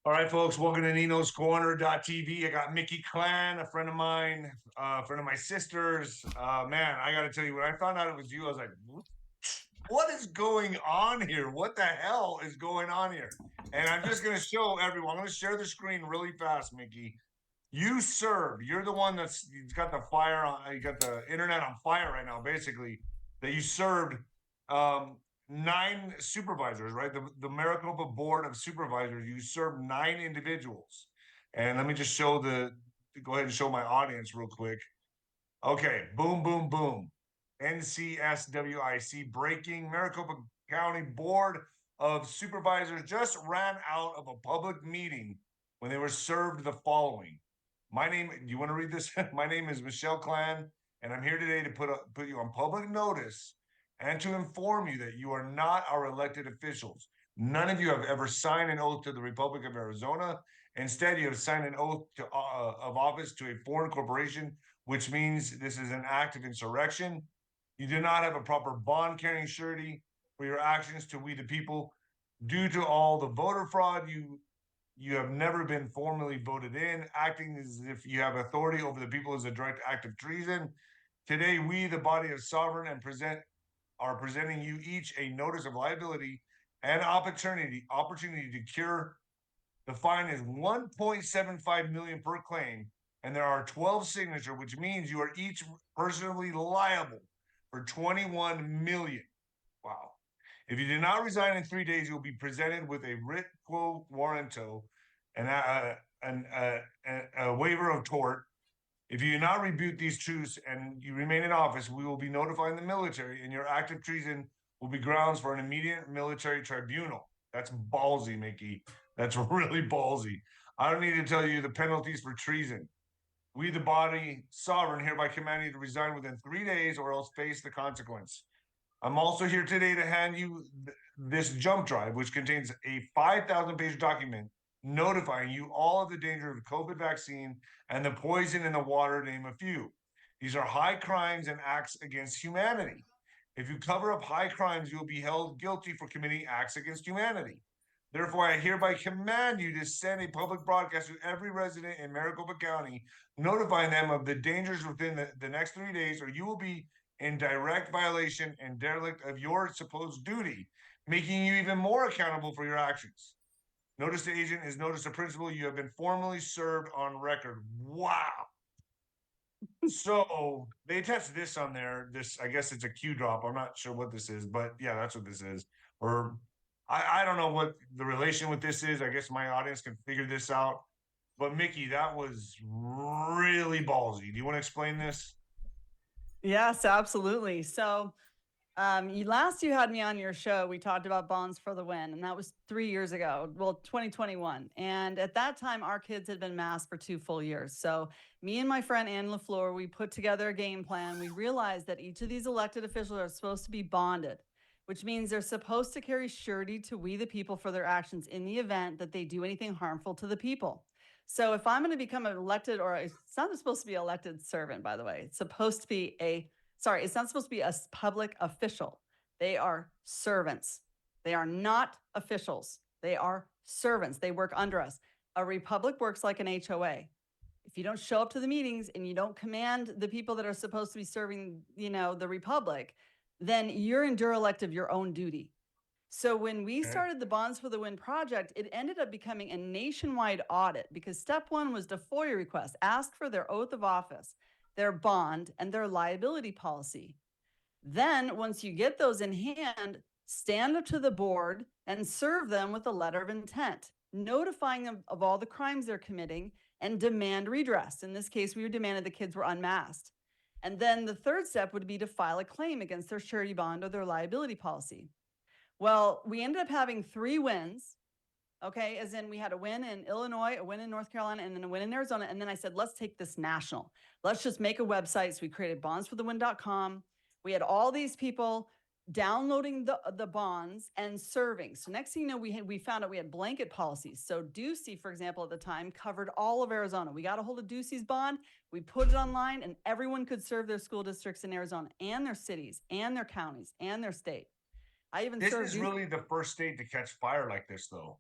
All right, folks, welcome to Nino's Corner.tv. I got Mickey Clan, a friend of mine, a friend of my sister's. Man, I got to tell you, when I found out it was you, I was like, what is going on here? What the hell is going on here? And I'm just going to show everyone. I'm going to share the screen really fast, Mickey. You served. You're the one that's got the fire on. You got the internet on fire right now, basically. That you served um, nine supervisors, right? The Maricopa Board of Supervisors. You served nine individuals. And let me just show go ahead and show my audience real quick. Okay, boom, boom, boom. NCSWIC breaking. Maricopa County Board of Supervisors just ran out of a public meeting when they were served the following. My name, do you want to read this? My name is Michelle Clan, and I'm here today to put you on public notice and to inform you that you are not our elected officials. None of you have ever signed an oath to the Republic of Arizona. Instead, you have signed an oath of office to a foreign corporation, which means this is an act of insurrection. You do not have a proper bond carrying surety for your actions to we the people. Due to all the voter fraud, you have never been formally voted in. Acting as if you have authority over the people is a direct act of treason. Today, we, the body of sovereign, are presenting you each a notice of liability and opportunity to cure. The fine is 1.75 million per claim, and there are 12 signatures, which means you are each personally liable for 21 million. Wow. If you do not resign in 3 days, you will be presented with a writ quo warranto and a waiver of tort. If you do not rebuke these truths and you remain in office, we will be notifying the military, and your act of treason will be grounds for an immediate military tribunal. That's ballsy, Mickey. That's really ballsy. I don't need to tell you the penalties for treason. We, the body sovereign, hereby command you to resign within 3 days or else face the consequence. I'm also here today to hand you this jump drive, which contains a 5,000-page document notifying you all of the danger of COVID vaccine and the poison in the water, to name a few. These are high crimes and acts against humanity. If you cover up high crimes, you will be held guilty for committing acts against humanity. Therefore, I hereby command you to send a public broadcast to every resident in Maricopa County, notifying them of the dangers within the next 3 days, or you will be in direct violation and derelict of your supposed duty, making you even more accountable for your actions. Notice to agent is notice to principal. You have been formally served on record. Wow. So they attached this on there. This, I guess it's a Q drop. I'm not sure what this is, but yeah, that's what this is. Or I don't know what the relation with this is. I guess my audience can figure this out. But Mickey, that was really ballsy. Do you want to explain this? Yes, absolutely. So, you had me on your show. We talked about Bonds for the Win, and that was 3 years ago. Well, 2021. And at that time, our kids had been masked for 2 full years. So, me and my friend Ann LaFleur, we put together a game plan. We realized that each of these elected officials are supposed to be bonded, which means they're supposed to carry surety to we the people for their actions in the event that they do anything harmful to the people. So if I'm going to become an elected, or it's not supposed to be an elected servant, by the way, it's supposed to be it's not supposed to be a public official. They are servants. They are not officials. They are servants. They work under us. A republic works like an HOA. If you don't show up to the meetings and you don't command the people that are supposed to be serving, the republic, then you're in derelict of your own duty. So when we started the Bonds for the Win project, it ended up becoming a nationwide audit because step one was the FOIA request, ask for their oath of office, their bond, and their liability policy. Then once you get those in hand, stand up to the board and serve them with a letter of intent, notifying them of all the crimes they're committing and demand redress. In this case, we demanded the kids were unmasked. And then the third step would be to file a claim against their surety bond or their liability policy. Well, we ended up having 3 wins. Okay, as in we had a win in Illinois, a win in North Carolina, and then a win in Arizona. And then I said, let's take this national. Let's just make a website. So we created bondsforthewin.com. We had all these people downloading the bonds and serving. So next thing you know, we found out we had blanket policies. So Ducey, for example, at the time covered all of Arizona. We got a hold of Ducey's bond. We put it online, and everyone could serve their school districts in Arizona and their cities and their counties and their state. This is really the first state to catch fire like this, though.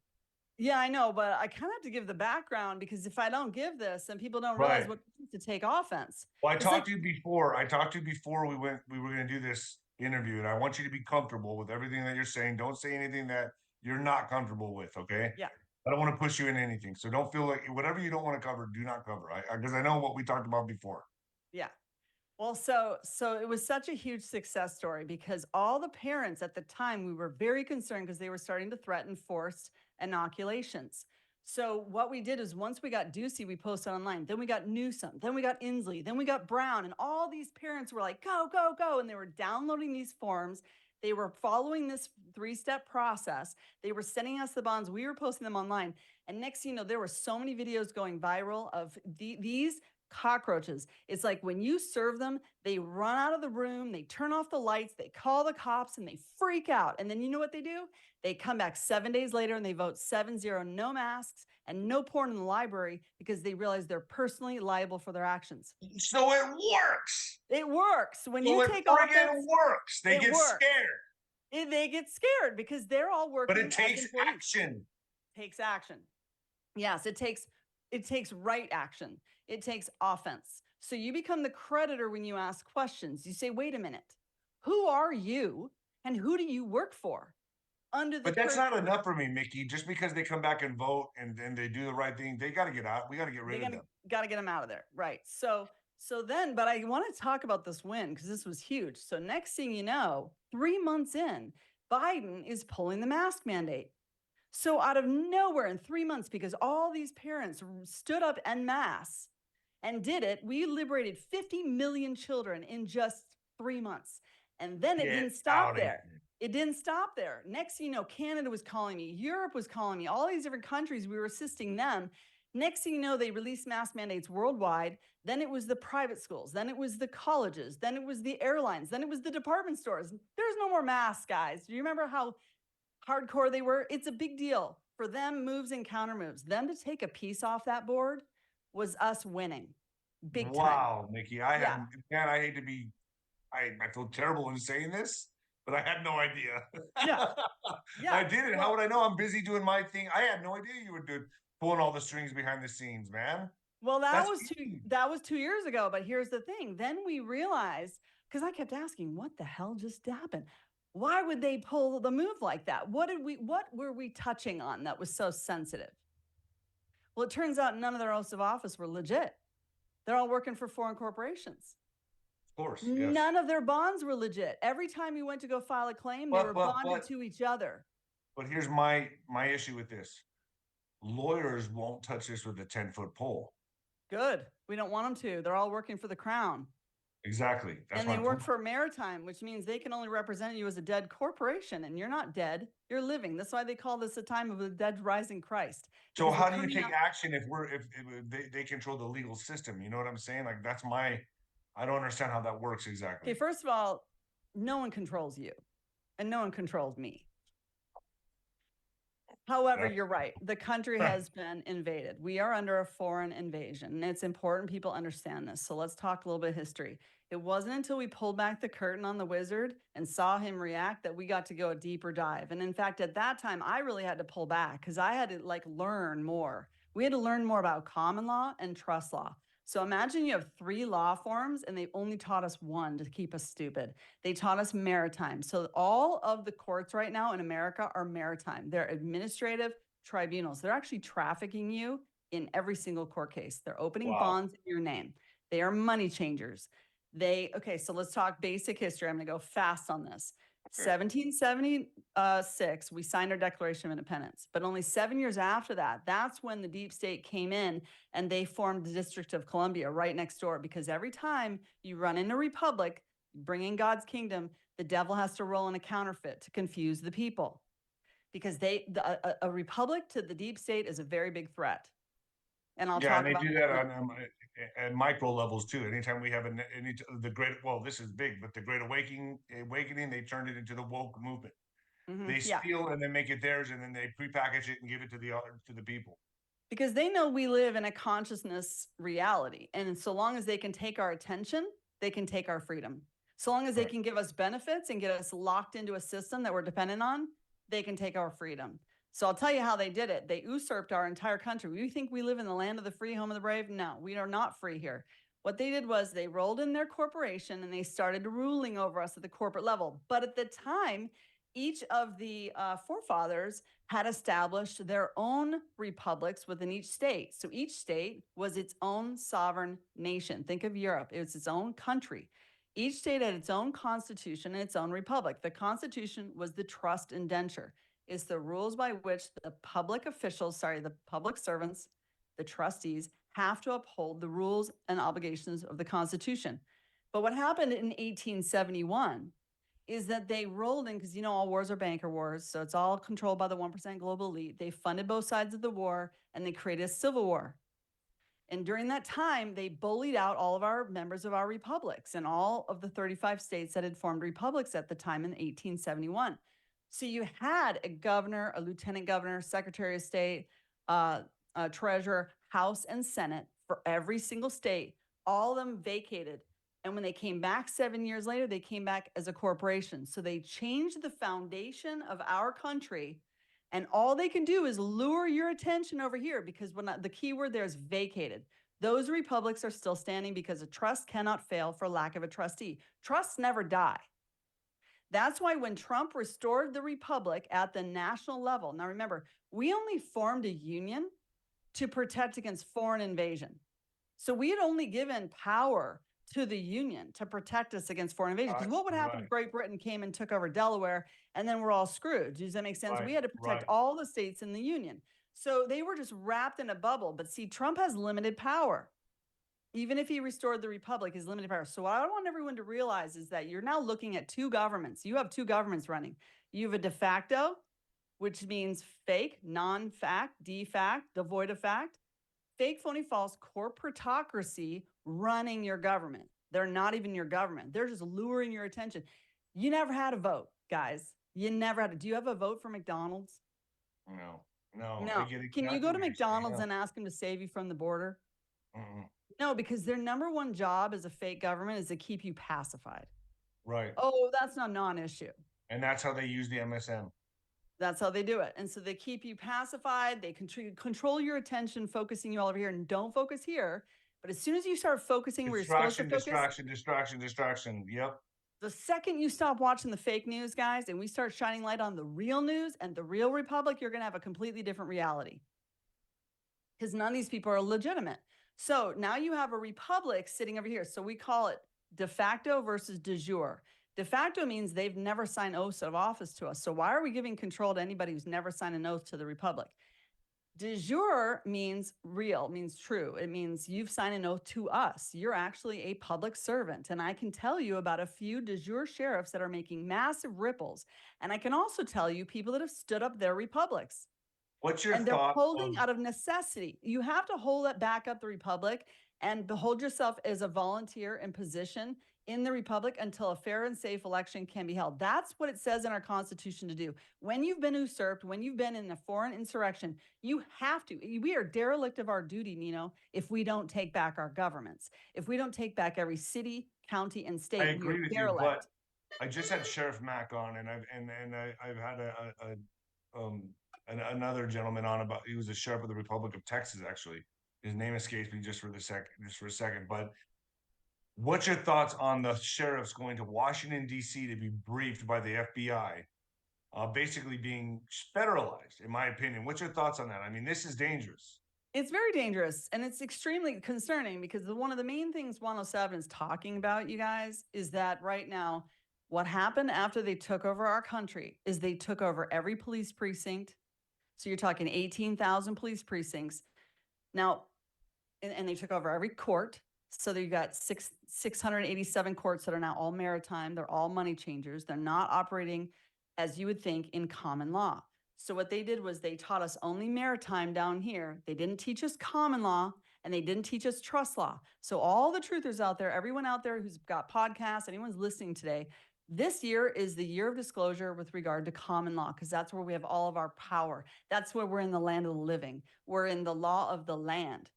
Yeah, I know, but I kind of have to give the background because if I don't give this, then people don't realize Right. what to take offense. Well, I It's like, talked to you before. I talked to you before we were going to do this interview, and I want you to be comfortable with everything that you're saying. Don't say anything that you're not comfortable with, okay? yeah, I don't want to push you in anything. So don't feel like whatever you don't want to cover, do not cover. Because I know what we talked about before. yeah. Well, so it was such a huge success story because all the parents at the time we were very concerned because they were starting to threaten forced inoculations. So what we did is once we got Ducey, we posted online. Then we got Newsom. Then we got Inslee. Then we got Brown, and all these parents were like, "Go, go, go!" And they were downloading these forms. They were following this three-step process. They were sending us the bonds. We were posting them online. And next thing you know, there were so many videos going viral of these cockroaches. It's like when you serve them, they run out of the room, they turn off the lights, they call the cops, and they freak out. And then you know what they do? They come back 7 days later and they vote 7-0, no masks and no porn in the library because they realize they're personally liable for their actions. So it works. It works. When So you it take friggin' offense, works. They it get works. scared. They get scared because they're all But it working as takes employees. action. Takes action. Yes, it takes right action. It takes offense. So you become the creditor when you ask questions. You say, "Wait a minute. Who are you and who do you work for?" Under the But that's current not enough for me, Mickey. Just because they come back and vote and then they do the right thing, they got to get out. We got to get they rid of them. got to get them out of there. Right. So then but I want to talk about this win because this was huge. So next thing you know, 3 months in, Biden is pulling the mask mandate. So out of nowhere in 3 months, because all these parents stood up en masse and did it, we liberated 50 million children in just 3 months. And then it Get didn't out stop of there. here. It didn't stop there. Next thing you know, Canada was calling me, Europe was calling me, all these different countries, we were assisting them. Next thing you know, they released mask mandates worldwide. Then it was the private schools. Then it was the colleges. Then it was the airlines. Then it was the department stores. There's no more masks, guys. Do you remember how hardcore they were? It's a big deal for them. Moves and counter moves. Them to take a piece off that board was us winning big time. Wow, Mickey. I had, Yeah. man, I hate to be, I feel terrible in saying this, but I had no idea. Yeah. I Yeah. didn't. How Well, would I know? I'm busy doing my thing. I had no idea you were doing pulling all the strings behind the scenes, man. well, That's that was 2 years ago. But here's the thing. Then we realized, because I kept asking, what the hell just happened? Why would they pull the move like that? What were we touching on that was so sensitive? Well, it turns out none of their oaths of office were legit. They're all working for foreign corporations. of course, yes. None of their bonds were legit. Every time you went to go file a claim, they were bonded to each other. But here's my issue with this. Lawyers won't touch this with a 10-foot pole. Good. We don't want them to. They're all working for the crown. Exactly. That's And my they work point. for maritime, which means they can only represent you as a dead corporation. And you're not dead, you're living. That's why they call this a time of the dead rising Christ. So Because we're how do you coming take out. action if they control the legal system? You know what I'm saying? Like that's my I don't understand how that works Okay, exactly. first of all, no one controls you, and no one controls me. However, you're right. The country has been invaded. We are under a foreign invasion, and it's important people understand this. So let's talk a little bit of history. It wasn't until we pulled back the curtain on the wizard and saw him react that we got to go a deeper dive. And in fact, at that time, I really had to pull back because I had to learn more. We had to learn more about common law and trust law. So imagine you have 3 law forms and they only taught us one to keep us stupid. They taught us maritime. So all of the courts right now in America are maritime. They're administrative tribunals. They're actually trafficking you in every single court case. They're opening Wow. bonds in your name. They are money changers. Okay, so let's talk basic history. I'm going to go fast on this. 1776, we signed our Declaration of Independence, but only 7 years after that, that's when the deep state came in and they formed the District of Columbia right next door. Because every time you run in a republic, bring in God's kingdom, the devil has to roll in a counterfeit to confuse the people. Because a republic to the deep state is a very big threat. And I'll Yeah, talk and they about do that. that on at micro levels too. Anytime we have the great, well, this is big, but the Great Awakening, they turned it into the woke movement. They Yeah. steal and then make it theirs, and then they prepackage it and give it to the people. Because they know we live in a consciousness reality. And so long as they can take our attention, they can take our freedom. So long as they can give us benefits and get us locked into a system that we're dependent on, they can take our freedom. So I'll tell you how they did it. They usurped our entire country. We think we live in the land of the free, home of the brave. No, we are not free here. What they did was they rolled in their corporation and they started ruling over us at the corporate level. But at the time, each of the forefathers had established their own republics within each state. So each state was its own sovereign nation. Think of Europe, it was its own country. Each state had its own constitution and its own republic. The constitution was the trust indenture. It's the rules by which the public officials, the public servants, the trustees, have to uphold the rules and obligations of the Constitution. But what happened in 1871 is that they rolled in, because all wars are banker wars, so it's all controlled by the 1% global elite. They funded both sides of the war and they created a civil war. And during that time, they bullied out all of our members of our republics and all of the 35 states that had formed republics at the time in 1871. So you had a governor, a lieutenant governor, secretary of state, a treasurer, House and Senate for every single state. All of them vacated. And when they came back 7 years later, they came back as a corporation. So they changed the foundation of our country. And all they can do is lure your attention over here, because when the key word there is vacated. Those republics are still standing because a trust cannot fail for lack of a trustee. Trusts never die. That's why when Trump restored the republic at the national level, now remember, we only formed a union to protect against foreign invasion. So we had only given power to the union to protect us against foreign invasion. Because what would happen if Great Britain came and took over Delaware and then we're all screwed? Does that make sense? We had to protect all the states in the union. So they were just wrapped in a bubble. But see, Trump has limited power. Even if he restored the republic, his limited power. So what I want everyone to realize is that you're now looking at two governments. You have two governments running. You have a de facto, which means fake, non-fact, de facto, devoid of fact, fake, phony, false corporatocracy running your government. They're not even your government. They're just luring your attention. You never had a vote, guys. You never had. Do you have a vote for McDonald's? No. Can you go to McDonald's and ask them to save you from the border? No, because their number one job as a fake government is to keep you pacified. Right. Oh, that's not non-issue. And that's how they use the MSM. That's how they do it. And so they keep you pacified. They control your attention, focusing you all over here, and don't focus here. But as soon as you start focusing where you're supposed to focus, distraction. Yep. The second you stop watching the fake news, guys, and we start shining light on the real news and the real republic, you're going to have a completely different reality. Because none of these people are legitimate. So now you have a republic sitting over here. So we call it de facto versus de jure. De facto means they've never signed oaths of office to us. So why are we giving control to anybody who's never signed an oath to the republic? De jure means real, means true. It means you've signed an oath to us. You're actually a public servant. And I can tell you about a few de jure sheriffs that are making massive ripples. And I can also tell you people that have stood up their republics. What's your thought? And they're holding out of necessity. You have to hold it back up the republic and behold yourself as a volunteer in position in the republic until a fair and safe election can be held. That's what it says in our Constitution to do. When you've been usurped, when you've been in a foreign insurrection, you have to. We are derelict of our duty, Nino, if we don't take back our governments. If we don't take back every city, county, and state, I agree with derelict. you, but I just had Sheriff Mack on, and I've had another gentleman on about, he was a sheriff of the Republic of Texas, actually. His name escapes me just for a second. But what's your thoughts on the sheriffs going to Washington, D.C. to be briefed by the FBI, basically being federalized, in my opinion? What's your thoughts on that? I mean, this is dangerous. It's very dangerous, and it's extremely concerning because one of the main things 107 is talking about, you guys, is that right now, what happened after they took over our country is they took over every police precinct. So you're talking 18,000 police precincts. Now, and they took over every court. So you got 687 courts that are now all maritime. They're all money changers. They're not operating, as you would think, in common law. So what they did was they taught us only maritime down here. They didn't teach us common law, and they didn't teach us trust law. So all the truthers out there, everyone out there who's got podcasts, anyone's listening today, this year is the year of disclosure with regard to common law, because that's where we have all of our power. That's where we're in the land of the living. We're in the law of the land.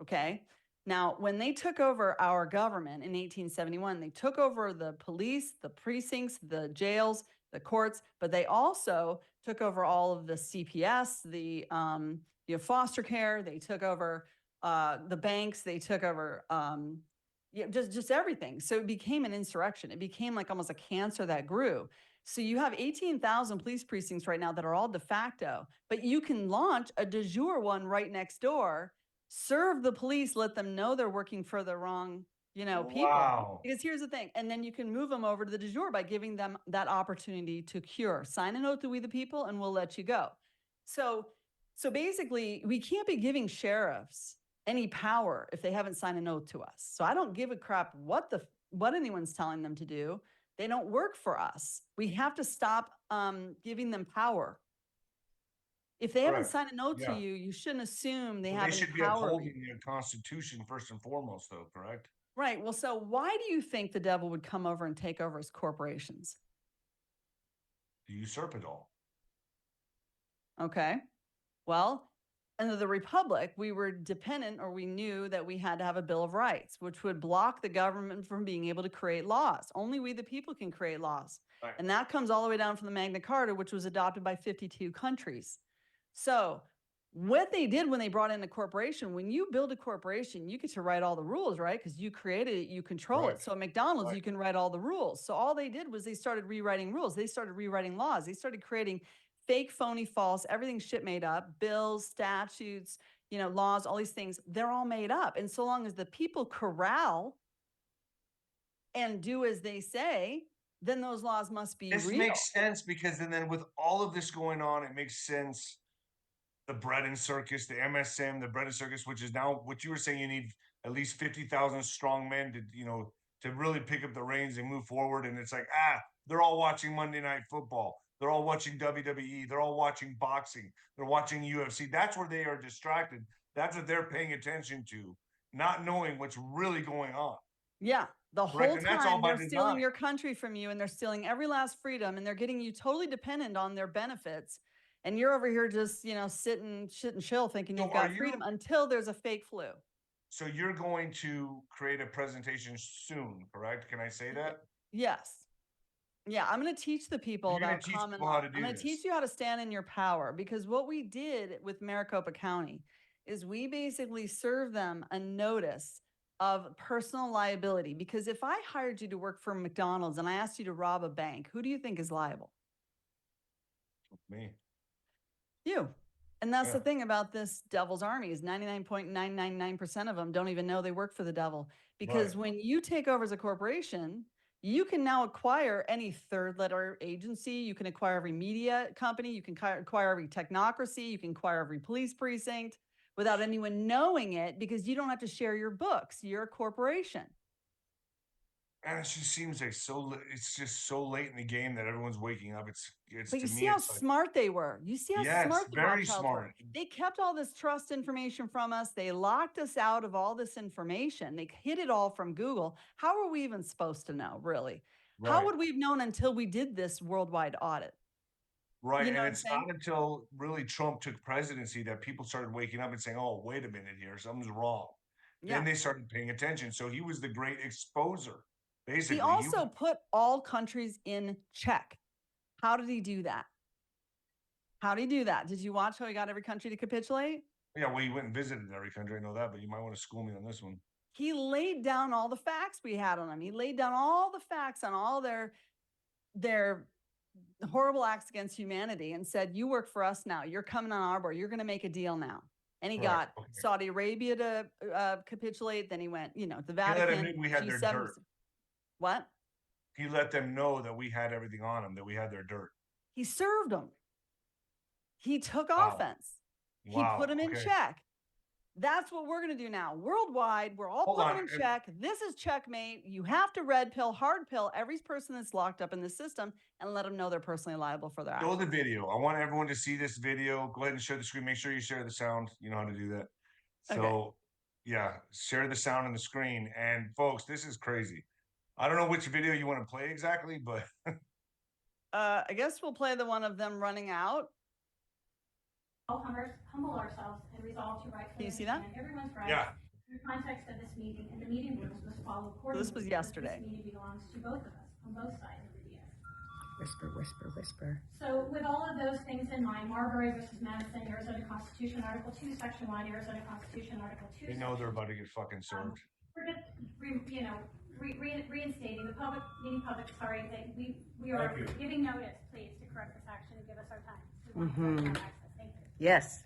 Okay. Now, when they took over our government in 1871, they took over the police, the precincts, the jails, the courts, but they also took over all of the CPS, the foster care. They took over the banks. They took over just everything. So it became an insurrection. It became like almost a cancer that grew. So you have 18,000 police precincts right now that are all de facto, but you can launch a de jure one right next door, serve the police, let them know they're working for the wrong, people. Wow. Because here's the thing, and then you can move them over to the de jure by giving them that opportunity to cure. Sign an oath to we the people, and we'll let you go. So, so basically, we can't be giving sheriffs any power if they haven't signed an oath to us. So I don't give a crap what anyone's telling them to do. They don't work for us. We have to stop giving them power. If they haven't Correct. signed a note to Yeah. you, you shouldn't assume they Well, have they any should be power over you. upholding the Constitution first and foremost, though, correct? Right. Well, so why do you think the devil would come over and take over his corporations? To usurp it all. Okay. Well, under the Republic, we were dependent, or we knew that we had to have a Bill of Rights, which would block the government from being able to create laws. Only we, the people, can create laws. Right. And that comes all the way down from the Magna Carta, which was adopted by 52 countries. So, what they did when they brought in a corporation, when you build a corporation, you get to write all the rules, right? Because you created it, you control Right. it. So, at McDonald's, Right. you can write all the rules. So, all they did was they started rewriting rules, they started rewriting laws, they started creating fake, phony, false, everything shit made up, bills, statutes, laws, all these things, they're all made up. And so long as the people corral and do as they say, then those laws must be This real. makes sense because then with all of this going on, it makes sense. The bread and circus, the MSM, the bread and circus, which is now what you were saying, you need at least 50,000 strong men to really pick up the reins and move forward. And it's like, they're all watching Monday Night Football. They're all watching WWE. They're all watching boxing. They're watching UFC. That's where they are distracted. That's what they're paying attention to, not knowing what's really going on. Yeah. The Correct. whole And that's all time by they're stealing design. your country from you, and they're stealing every last freedom, and they're getting you totally dependent on their benefits. And you're over here just, sitting, shit and chill thinking So you've are got freedom you until there's a fake flu. so you're going to create a presentation soon, correct? Can I say that? Yes. Yeah, I'm going to teach the people You're going about to teach common people how law. to I'm do going to teach this. you how to stand in your power, because what we did with Maricopa County is we basically served them a notice of personal liability. Because if I hired you to work for McDonald's and I asked you to rob a bank, who do you think is liable? Me. You. And that's the Yeah. thing about this devil's army is 99.999% of them don't even know they work for the devil. Because Right. when you take over as a corporation, you can now acquire any third letter agency. You can acquire every media company. You can acquire every technocracy. You can acquire every police precinct without anyone knowing it, because you don't have to share your books. You're a corporation. And it just seems like it's just so late in the game that everyone's waking up. It's But you to see me, how it's like, smart they were. You see how yes, smart the very Rothschilds were. smart. They kept all this trust information from us. They locked us out of all this information. They hid it all from Google. How are we even supposed to know, really? How Right. would we have known until we did this worldwide audit? Right. You know And what I'm it's saying? not until really Trump took presidency that people started waking up and saying, oh, wait a minute here, something's wrong. Then Yeah. they started paying attention. So he was the great exposer. He Basically, also put all countries in check. How did he do that? How did he do that? Did you watch how he got every country to capitulate? yeah, well, he went and visited every country. I know that, but you might want to school me on this one. He laid down all the facts we had on him. He laid down all the facts on all their horrible acts against humanity and said, you work for us now. You're coming on our board. You're going to make a deal now. And he Correct. got Okay. Saudi Arabia to capitulate. Then he went, the He let them Vatican, know we had their G7. dirt. What? He let them know that we had everything on them, that we had their dirt. He served them. He took Wow. offense. He put Wow. them in Okay. check. That's what we're going to do now. Worldwide, we're all Hold putting on. them in check. This is checkmate. You have to red pill, hard pill every person that's locked up in the system and let them know they're personally liable for their Show actions. the video. I want everyone to see this video. Go ahead and share the screen. Make sure you share the sound. You know how to do that. Okay. So, yeah, share the sound on the screen. And folks, this is crazy. I don't know which video you want to play exactly, but I guess we'll play the one of them running out. All humble ourselves and resolve to rightfully Can you see that? understand everyone's rights yeah, in the context of this meeting, and the meeting rules must follow accordingly. this was because yesterday. This meeting belongs to both of us on both sides of the dais. Whisper, whisper, whisper. So with all of those things in mind, Marbury versus Madison, Arizona Constitution, Article 2, Section 1, Arizona Constitution, Article 2, They know they're about to get fucking served. we're just, reinstating the public, sorry, that we are giving notice, please, to correct this action and give us our time. We want to have access. Thank you. Yes.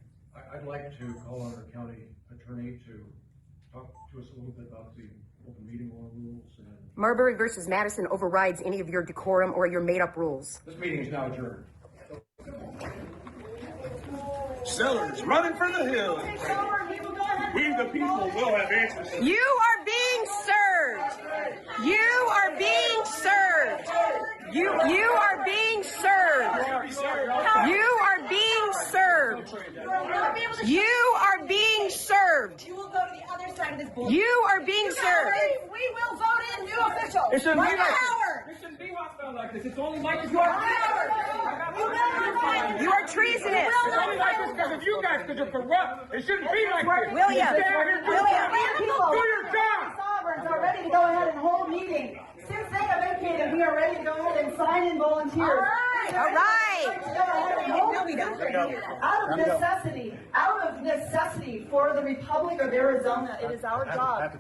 I'd like to call on our county attorney to talk to us a little bit about the open meeting law rules. And Marbury versus Madison overrides any of your decorum or your made-up rules. this meeting is now adjourned. Sellers running for the hills. We the people will have answers. You are being served. You are being served. You are being served. You are being served. You are being served. You will go to the other side of this board. You are being served. We will vote in new officials. It shouldn't be like Howard. this. It shouldn't be hostile like this. It's only like this. You are treasonous. It's only like this because of you guys, because you're corrupt. It shouldn't be like this. William. Stay out here. People, Do your job. sovereigns are ready to go ahead and hold meeting. Since they have vacated, we are ready to go ahead and sign in volunteers. All right. No, we don't. Out of necessity for the Republic of Arizona, it is our job.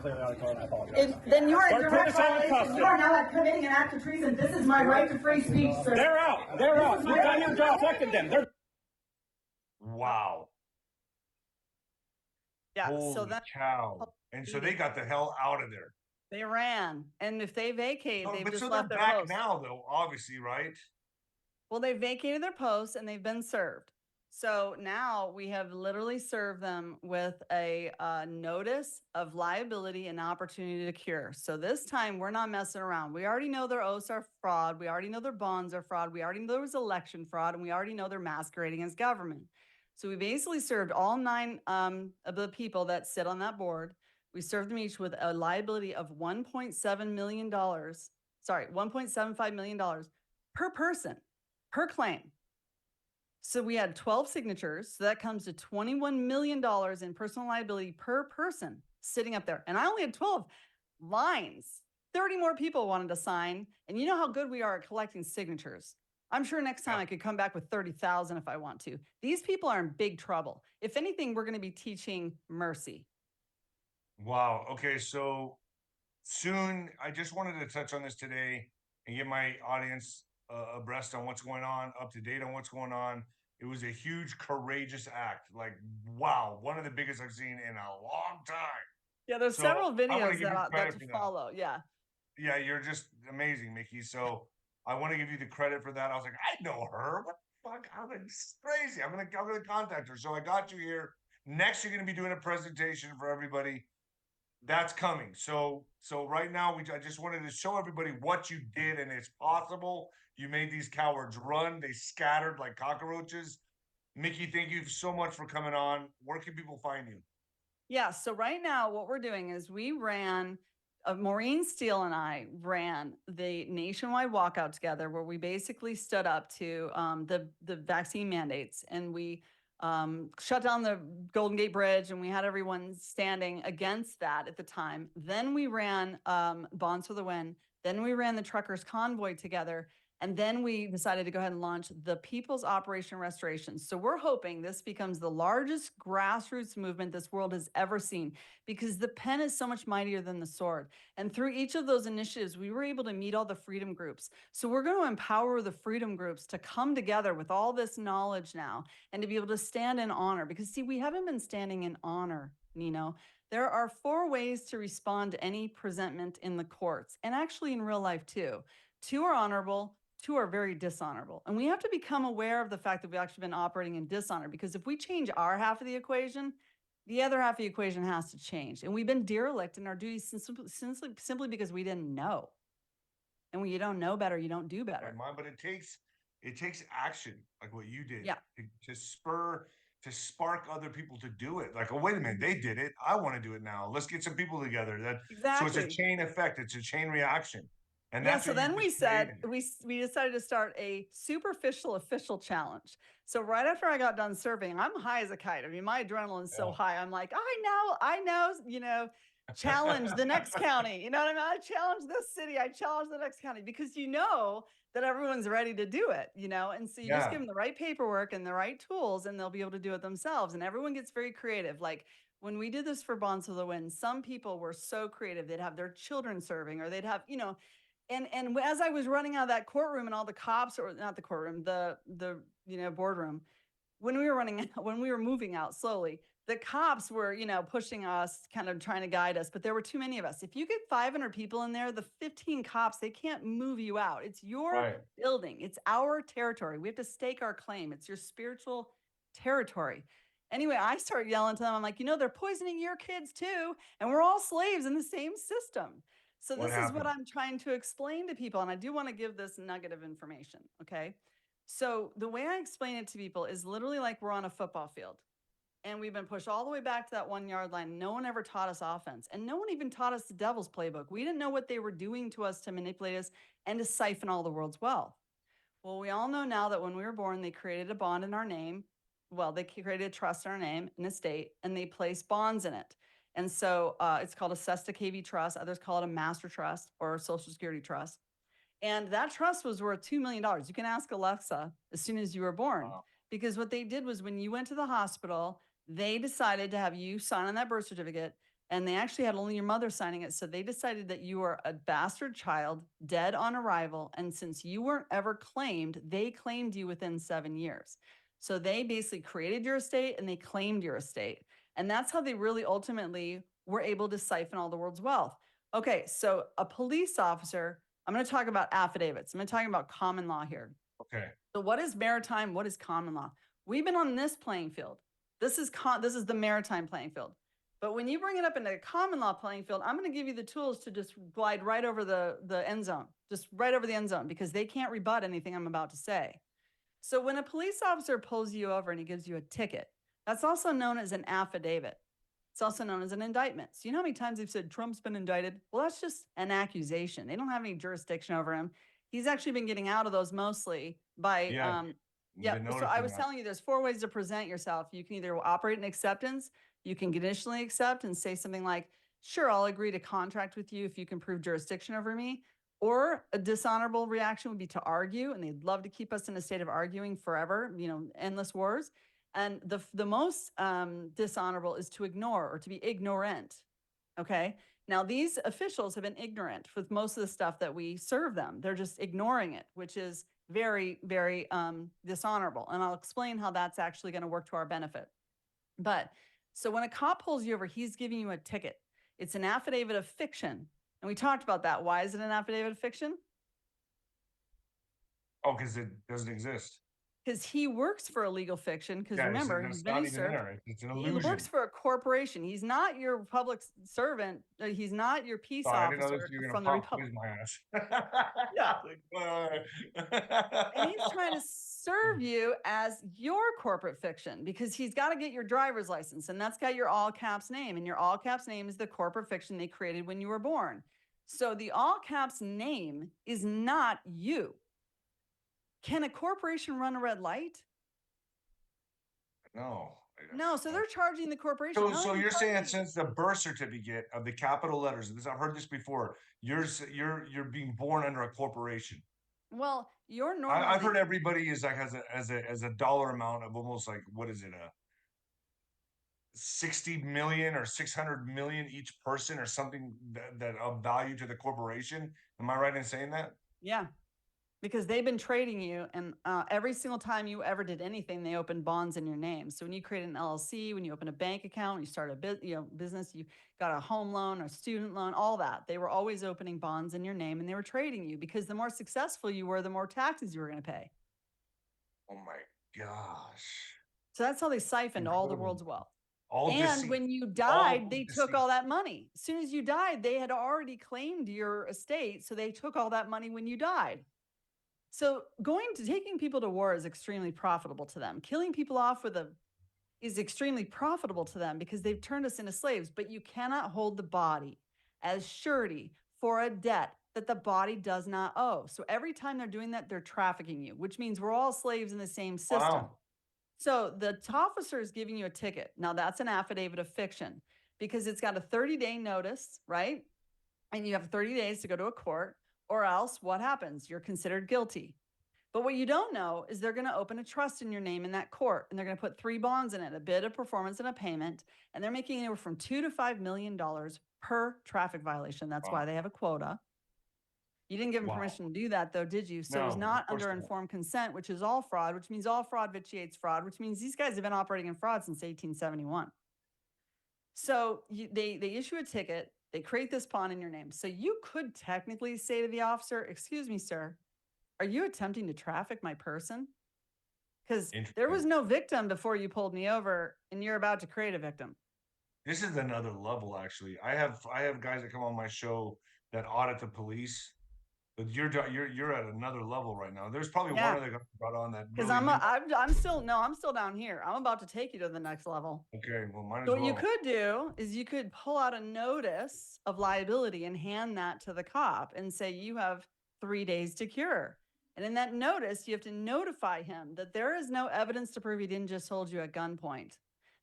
Then you are in direct violation. You are now committing an act of treason. This is my right to free speech, sir. They're out. They're out. You've done your job. Protected them. They're Wow. Yeah. Holy So that cow. And so they got the hell out of there. they ran, and if they vacate, Oh, they've but just so they're left their back post. now, though, obviously, right? Well, they vacated their posts and they've been served. So now we have literally served them with a notice of liability and opportunity to cure. So this time we're not messing around. We already know their oaths are fraud. We already know their bonds are fraud. We already know there was election fraud, and we already know they're masquerading as government. So we basically served all 9 of the people that sit on that board. We served them each with a liability of $1.7 million. Sorry, $1.75 million per person, per claim. So we had 12 signatures. So that comes to $21 million in personal liability per person sitting up there. And I only had 12 lines. 30 more people wanted to sign. And you know how good we are at collecting signatures. I'm sure next time I could come back with 30,000 if I want to. These people are in big trouble. If anything, we're going to be teaching mercy. Wow. Okay. So soon, I just wanted to touch on this today and get my audience abreast on what's going on, up to date on what's going on. It was a huge, courageous act. Like, wow, one of the biggest I've seen in a long time. Yeah, there's So, several I wanna videos give you that credit to for that. follow. Yeah. Yeah, you're just amazing, Mickey. So I want to give you the credit for that. I was like, I know her. What the fuck? I was like, it's crazy. I'm gonna contact her. So I got you here. Next, you're gonna be doing a presentation for everybody. That's coming. So right now, I just wanted to show everybody what you did, and it's possible. You made these cowards run. They scattered like cockroaches. Mickey, thank you so much for coming on. Where can people find you? Yeah. So right now, what we're doing is we ran, Maureen Steele and I ran the nationwide walkout together, where we basically stood up to the vaccine mandates, and we shut down the Golden Gate Bridge, and we had everyone standing against that at the time. Then we ran Bonds for the Win. Then we ran the truckers convoy together. And then we decided to go ahead and launch the People's Operation Restoration. So we're hoping this becomes the largest grassroots movement this world has ever seen, because the pen is so much mightier than the sword. And through each of those initiatives, we were able to meet all the freedom groups. So we're going to empower the freedom groups to come together with all this knowledge now and to be able to stand in honor. Because see, we haven't been standing in honor, Nino. There are 4 ways to respond to any presentment in the courts, and actually in real life too. 2 are honorable, 2 are very dishonorable. And we have to become aware of the fact that we've actually been operating in dishonor, because if we change our half of the equation, the other half of the equation has to change. And we've been derelict in our duties simply because we didn't know. And when you don't know better, you don't do better. Mom, but it takes action, like what you did. Yeah. To spark other people to do it. Like, oh, wait a minute, they did it. I want to do it now. Let's get some people together. So it's a chain effect. It's a chain reaction. And yeah, that's so then we said, created. we decided to start a superficial official challenge. So right after I got done serving, I'm high as a kite. I mean, my adrenaline's so high. I'm like, I know, challenge the next county. You know what I mean? I challenge this city. I challenge the next county because you know that everyone's ready to do it, you know? And so you just Yeah. give them the right paperwork and the right tools and they'll be able to do it themselves. And everyone gets very creative. Like when we did this for Bonds for the Win, some people were so creative. They'd have their children serving or they'd have, you know, and as I was running out of that courtroom and all the cops, or not the courtroom, the you know, boardroom, when we were running when we were moving out slowly, the cops were, you know, pushing us, kind of trying to guide us, but there were too many of us. If you get 500 people in there, the 15 cops, they can't move you out. It's your Right. building. It's our territory. We have to stake our claim. It's your spiritual territory. Anyway, I start yelling to them. I'm like, you know, they're poisoning your kids too, and we're all slaves in the same system. So What this is what happened? I'm trying to explain to people, and I do want to give this nugget of information, okay? So the way I explain it to people is literally like we're on a football field and we've been pushed all the way back to that 1 yard line. No one ever taught us offense, and no one even taught us the devil's playbook. We didn't know what they were doing to us to manipulate us and to siphon all the world's wealth. Well, we all know now that when we were born, they created a bond in our name. Well, they created a trust in our name, an estate, and they placed bonds in it. And so it's called a Sesta KV trust. Others call it a master trust or a social security trust. And that trust was worth $2 million. You can ask Alexa as soon as you were born. Wow. Because what they did was when you went to the hospital, they decided to have you sign on that birth certificate. And they actually had only your mother signing it. So they decided that you were a bastard child, dead on arrival. And since you weren't ever claimed, they claimed you within 7 years. So they basically created your estate and they claimed your estate. And that's how they really ultimately were able to siphon all the world's wealth. Okay, so a police officer, I'm going to talk about affidavits. I'm going to talk about common law here. Okay. So what is maritime? What is common law? We've been on this playing field. This is the maritime playing field. But when you bring it up into a common law playing field, I'm going to give you the tools to just glide right over the end zone, just right over the end zone, because they can't rebut anything I'm about to say. So when a police officer pulls you over and he gives you a ticket, that's also known as an affidavit. It's also known as an indictment. So you know how many times they've said Trump's been indicted? Well, that's just an accusation. They don't have any jurisdiction over him. He's actually been getting out of those mostly by Yeah. yeah. Been So I noticing was that. telling you there's 4 ways to present yourself. You can either operate in acceptance, you can conditionally accept and say something like, sure, I'll agree to contract with you if you can prove jurisdiction over me. Or a dishonorable reaction would be to argue, and they'd love to keep us in a state of arguing forever, you know, endless wars. And the most dishonorable is to ignore or to be ignorant. Okay. Now, these officials have been ignorant with most of the stuff that we serve them. They're just ignoring it, which is very, very dishonorable. And I'll explain how that's actually going to work to our benefit. But so when a cop pulls you over, he's giving you a ticket. It's an affidavit of fiction. And we talked about that. Why is it an affidavit of fiction? Oh, because it doesn't exist. Because he works for a legal fiction. Because Yeah, remember, it's he's been not even usurped. there. It's an He illusion. works for a corporation. He's not your public servant. He's not your peace Sorry, I didn't know officer this. You're from gonna the pop Republic. quiz my ass. Yeah. Like, And he's trying to serve you as your corporate fiction because he's got to get your driver's license. And that's got your all caps name. And your all caps name is the corporate fiction they created when you were born. So the all caps name is not you. Can a corporation run a red light? No. No, so they're charging the corporation. So, They're not so even you're saying charging- since the birth certificate of the capital letters, this I've heard this before. You're being born under a corporation. Well, you're normal. I've heard everybody is like has a dollar amount of almost like what is it 60 million or 600 million each person or something that of value to the corporation. Am I right in saying that? Yeah, because they've been trading you, and every single time you ever did anything, they opened bonds in your name. So when you create an LLC, when you open a bank account, you start a business, you got a home loan or student loan, all that, they were always opening bonds in your name, and they were trading you because the more successful you were, the more taxes you were going to pay. Oh my gosh! So that's how they siphoned all the Incredible. world's wealth. All And deceit. when you died, All they took deceit. all that money. As soon as you died, they had already claimed your estate. So they took all that money when you died. So taking people to war is extremely profitable to them. Killing people off is extremely profitable to them because they've turned us into slaves. But you cannot hold the body as surety for a debt that the body does not owe. So every time they're doing that, they're trafficking you, which means we're all slaves in the same system. Wow. So the officer is giving you a ticket. Now that's an affidavit of fiction. because it's got a 30-day notice, right? And you have 30 days to go to a court, or else what happens? You're considered guilty. But what you don't know is they're going to open a trust in your name in that court, and they're going to put 3 bonds in it, a bid, a performance, and a payment. And they're making anywhere from $2 to $5 million per traffic violation. That's why they have a quota. You didn't give them permission to do that, though, did you? So it was No, not of course under not. informed consent, which is all fraud, which means all fraud vitiates fraud, which means these guys have been operating in fraud since 1871. So they issue a ticket, they create this bond in your name. So you could technically say to the officer, excuse me, sir, are you attempting to traffic my person? Because there was no victim before you pulled me over, and you're about to create a victim. This is another level, actually. I have guys that come on my show that audit the police, but you're at another level right now. There's probably one other guy brought on that. Because really I'm still down here. I'm about to take you to the next level. okay. Well, mine as So well. what you could do is you could pull out a notice of liability and hand that to the cop and say you have 3 days to cure. And in that notice, you have to notify him that there is no evidence to prove he didn't just hold you at gunpoint.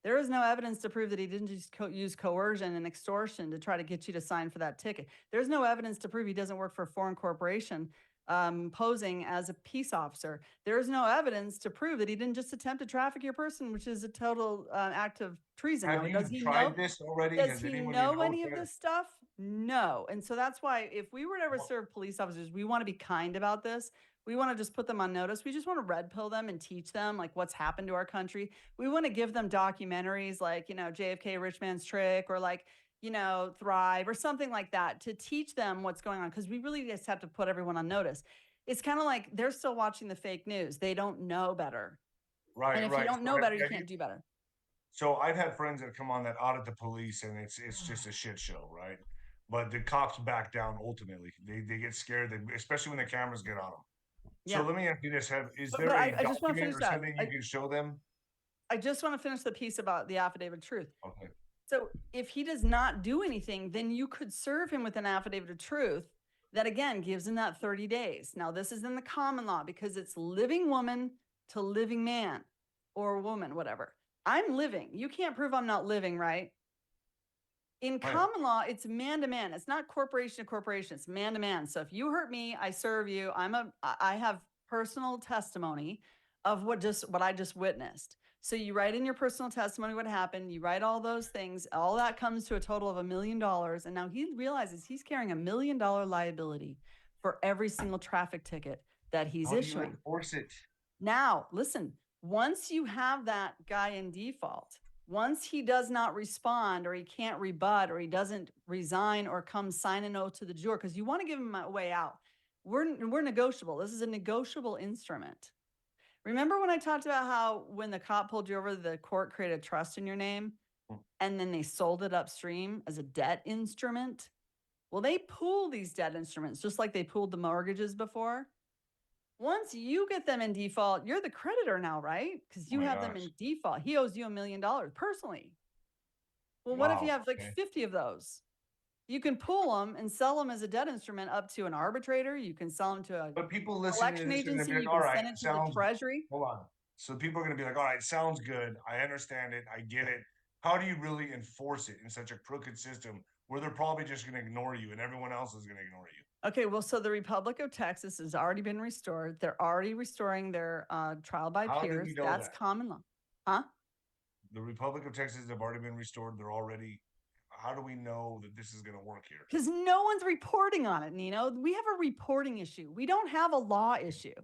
There is no evidence to prove that he didn't just use coercion and extortion to try to get you to sign for that ticket. There's no evidence to prove he doesn't work for a foreign corporation posing as a peace officer. There's no evidence to prove that he didn't just attempt to traffic your person, which is a total act of treason. Have Does you he tried know this already? Does Has he anyone know you know any of tried this stuff? No. And so that's why if we were to ever serve police officers, we want to be kind about this. We want to just put them on notice. We just want to red pill them and teach them like what's happened to our country. We want to give them documentaries like, JFK Rich Man's Trick, or like, Thrive, or something like that, to teach them what's going on. Because we really just have to put everyone on notice. It's kind of like they're still watching the fake news. They don't know better. Right, And if right. you don't know better, you can't do better. So I've had friends that come on that audit the police, and it's just a shit show, right? But the cops back down ultimately. They get scared, especially when the cameras get on them. Yeah. So let me ask you this: is But there a I just want to document finish or that. something you can show them? I just want to finish the piece about the affidavit of truth. Okay. So if he does not do anything, then you could serve him with an affidavit of truth that, again, gives him that 30 days. Now, this is in the common law because it's living woman to living man or woman, whatever. I'm living. You can't prove I'm not living, right? In common law, it's man to man. It's not corporation to corporation. It's man to man. So if you hurt me, I serve you. I have personal testimony of what I just witnessed. So you write in your personal testimony what happened. You write all those things. All that comes to a total of $1 million. And now he realizes he's carrying $1 million liability for every single traffic ticket that he's issuing. How do you enforce it? Now, listen, once you have that guy in default, once he does not respond, or he can't rebut, or he doesn't resign or come sign an oath to the juror, because you want to give him a way out. We're negotiable. This is a negotiable instrument. Remember when I talked about how when the cop pulled you over, the court created trust in your name, and then they sold it upstream as a debt instrument? Well, they pool these debt instruments just like they pooled the mortgages before. Once you get them in default, you're the creditor now, right? Because you have them in default. He owes you $1 million personally. Well, what if you have like 50 of those? You can pool them and sell them as a debt instrument up to an arbitrator. You can sell them to a But people listening to election this are gonna agency. be like, You all can right, send it to the treasury. hold on. So people are going to be like, all right, sounds good. I understand it. I get it. How do you really enforce it in such a crooked system where they're probably just going to ignore you and everyone else is going to ignore you? Okay, well, so the Republic of Texas has already been restored. They're already restoring their trial by How do peers. we know That's that? common law. Huh? The Republic of Texas have already been restored. They're already. How do we know that this is going to work here? Because no one's reporting on it, Nino. We have a reporting issue. We don't have a law issue.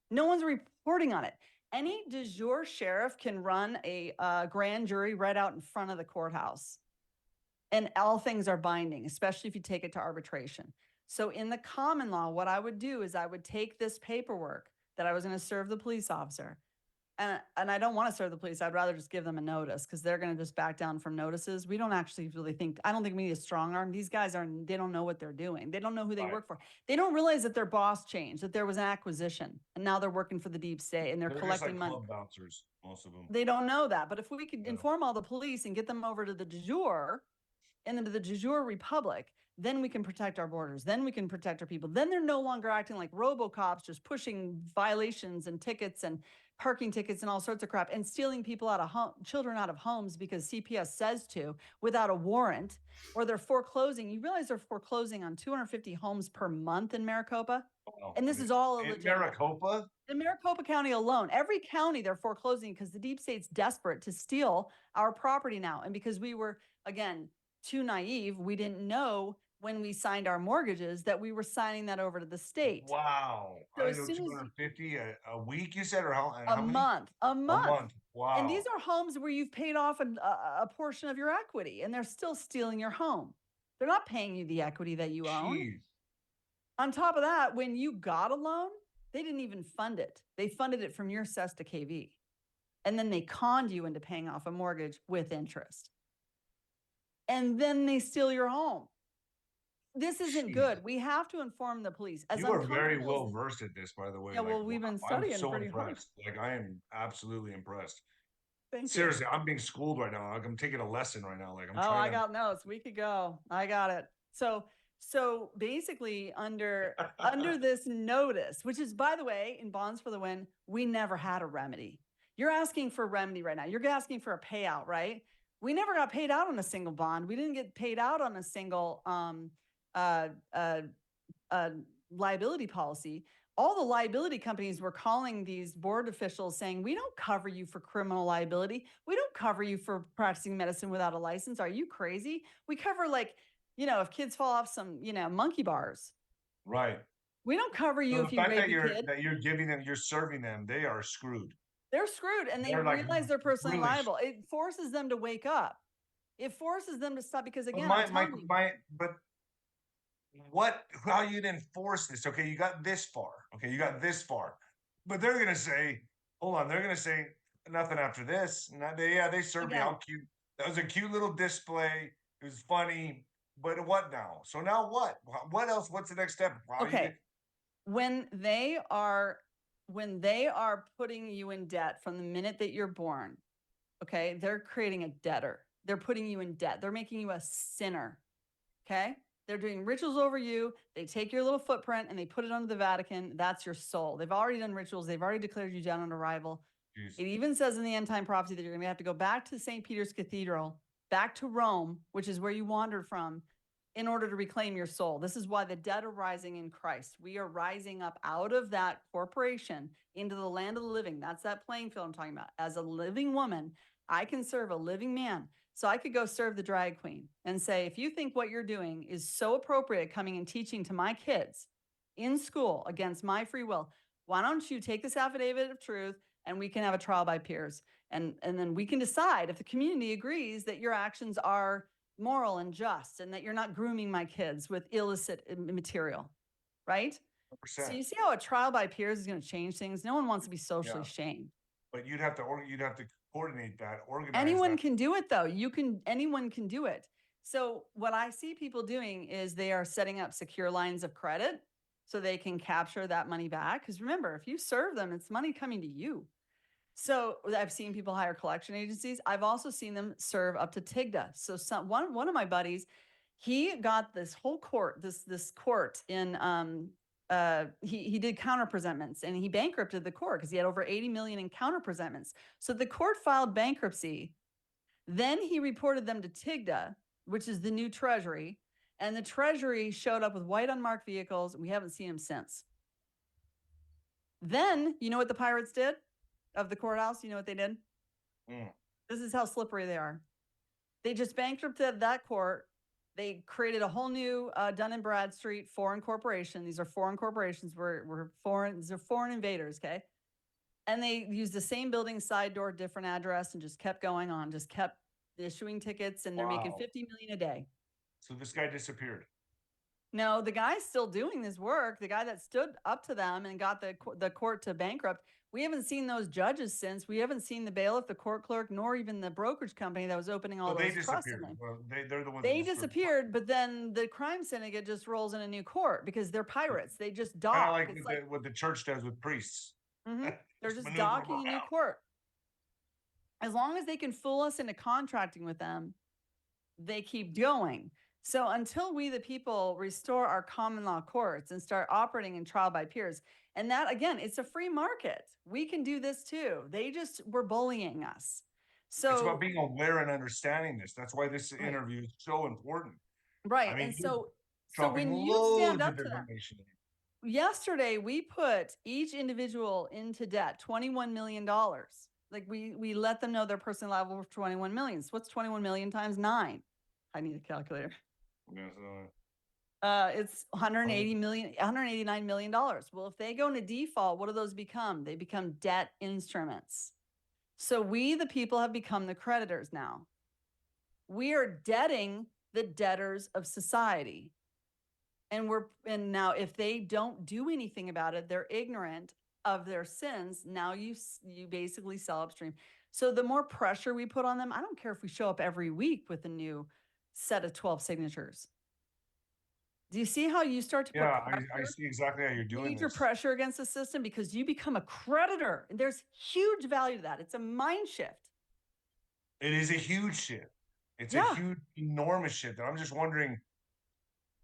No one's reporting on it. Any de jure sheriff can run a grand jury right out in front of the courthouse. And all things are binding, especially if you take it to arbitration. So in the common law, what I would do is I would take this paperwork that I was going to serve the police officer. And I don't want to serve the police. I'd rather just give them a notice because they're going to just back down from notices. We don't actually really think, I don't think we need a strong arm. These guys they don't know what they're doing. They don't know who they work for. They don't realize that their boss changed, that there was an acquisition, and now they're working for the deep state and they're collecting just like money. club bouncers, most of them. They don't know that. But if we could inform all the police and get them over to the du jour into the de jure republic, then we can protect our borders. Then we can protect our people. Then they're no longer acting like RoboCops, just pushing violations and tickets and parking tickets and all sorts of crap and stealing people out of children out of homes because CPS says to without a warrant, or they're foreclosing. You realize they're foreclosing on 250 homes per month in Maricopa? Wow. And this is all in illegitimate. Maricopa? In Maricopa County alone, every county they're foreclosing because the deep state's desperate to steal our property now. And because we were, again, too naive, we didn't know when we signed our mortgages that we were signing that over to the state. Wow. So I as know soon as 250 a week, you said, or a how many? month, a A month. month. Wow. And these are homes where you've paid off a portion of your equity and they're still stealing your home. They're not paying you the equity that you own. Jeez. On top of that, when you got a loan, they didn't even fund it. They funded it from your cess to KV. And then they conned you into paying off a mortgage with interest. And then they steal your home. This isn't Jeez. good. We have to inform the police. As You are very uncomfortable well as- versed at this, by the way. Yeah, well, we've been I'm studying so pretty hard. impressed. Like, I am absolutely impressed. Thank you. Seriously, I'm being schooled right now. Like, I'm taking a lesson right now. Like, I'm Oh, trying I to. got notes. We could go. I got it. So basically under this notice, which is, by the way, in Bonds for the Win, we never had a remedy. You're asking for a remedy right now. You're asking for a payout, right? We never got paid out on a single bond. We didn't get paid out on a single liability policy. All the liability companies were calling these board officials saying, we don't cover you for criminal liability. We don't cover you for practicing medicine without a license. Are you crazy? We cover, like, if kids fall off some, monkey bars. Right. We don't cover you So if the you fact rape that a kid. you're giving them, you're serving them, they are screwed. They're screwed, and they They're, like, realize they're personally really liable. It forces them to wake up. It forces them to stop because, But again, my, I'm my, telling you, my, but how you enforce this? Okay, you got this far. Okay, you got this far. But they're gonna say, hold on, they're gonna say nothing after this. They served me Again. out cute. That was a cute little display. It was funny. But what now? So now what? What else? What's the next step? How you okay, get- when they are putting you in debt from the minute that you're born, okay, they're creating a debtor. They're putting you in debt. They're making you a sinner. Okay. They're doing rituals over you. They take your little footprint and they put it under the Vatican. That's your soul. They've already done rituals. They've already declared you dead on arrival. Jeez. It even says in the end time prophecy that you're going to have to go back to St. Peter's Cathedral, back to Rome, which is where you wandered from, in order to reclaim your soul. This is why the dead are rising in Christ. We are rising up out of that corporation into the land of the living. That's that playing field I'm talking about. As a living woman, I can serve a living man. So I could go serve the drag queen and say, if you think what you're doing is so appropriate coming and teaching to my kids in school against my free will, why don't you take this affidavit of truth and we can have a trial by peers. And then we can decide if the community agrees that your actions are moral and just and that you're not grooming my kids with illicit material, right? 100%. So you see how a trial by peers is going to change things? No one wants to be socially Yeah. shamed. But you'd have to coordinate that, organize Anyone that. can do it though. Anyone can do it. So what I see people doing is they are setting up secure lines of credit so they can capture that money back. Because remember, if you serve them, it's money coming to you. So I've seen people hire collection agencies. I've also seen them serve up to TIGDA. So one of my buddies, he got this whole court, this court in he did counter presentments and he bankrupted the court because he had over 80 million in counter presentments. So the court filed bankruptcy. Then he reported them to TIGDA, which is the new treasury. And the treasury showed up with white unmarked vehicles. We haven't seen him since. Then, you know what the pirates did of the courthouse? You know what they did? This is how slippery they are. They just bankrupted that court. They created a whole new Dun & Bradstreet foreign corporation. These are foreign corporations. We're foreign. These are foreign invaders, okay? And they used the same building, side door, different address, and just kept going on. Just kept issuing tickets, and they're making Wow. 50 million a day. So this guy disappeared. No, the guy's still doing this work. The guy that stood up to them and got the court to bankrupt. We haven't seen those judges since. We haven't seen the bailiff, the court clerk, nor even the brokerage company that was opening all So they those trusts. disappeared. Well, they're the ones. They that just sort of- disappeared, but then the crime syndicate just rolls in a new court because they're pirates. They just Kind dock. of like, It's what the church does with priests. Mhm. They're just maneuver docking a new around. court. As long as they can fool us into contracting with them, they keep going. So until we, the people, restore our common law courts and start operating in trial by peers, and that, again, it's a free market. We can do this too. They just were bullying us. So it's about being aware and understanding this. That's why this Right. interview is so important. Right. I mean, And you're so dropping when you stand loads up of to them, information. yesterday we put each individual into debt, $21 million. Like we let them know their personal liable for 21 million. So what's 21 million times 9? I need a calculator. Yeah, so, It's 189 million dollars. Well, if they go into default, what do those become? They become debt instruments. So we, the people, have become the creditors now. We are debting the debtors of society. And now if they don't do anything about it, they're ignorant of their sins. Now you basically sell upstream. So the more pressure we put on them, I don't care if we show up every week with a new set of 12 signatures. Do you see how you start to put yeah, pressure, I see exactly how you're doing major this. pressure against the system, because you become a creditor? And there's huge value to that. It's a mind shift. It is a huge shift. It's a Yeah. huge, enormous shift. And I'm just wondering,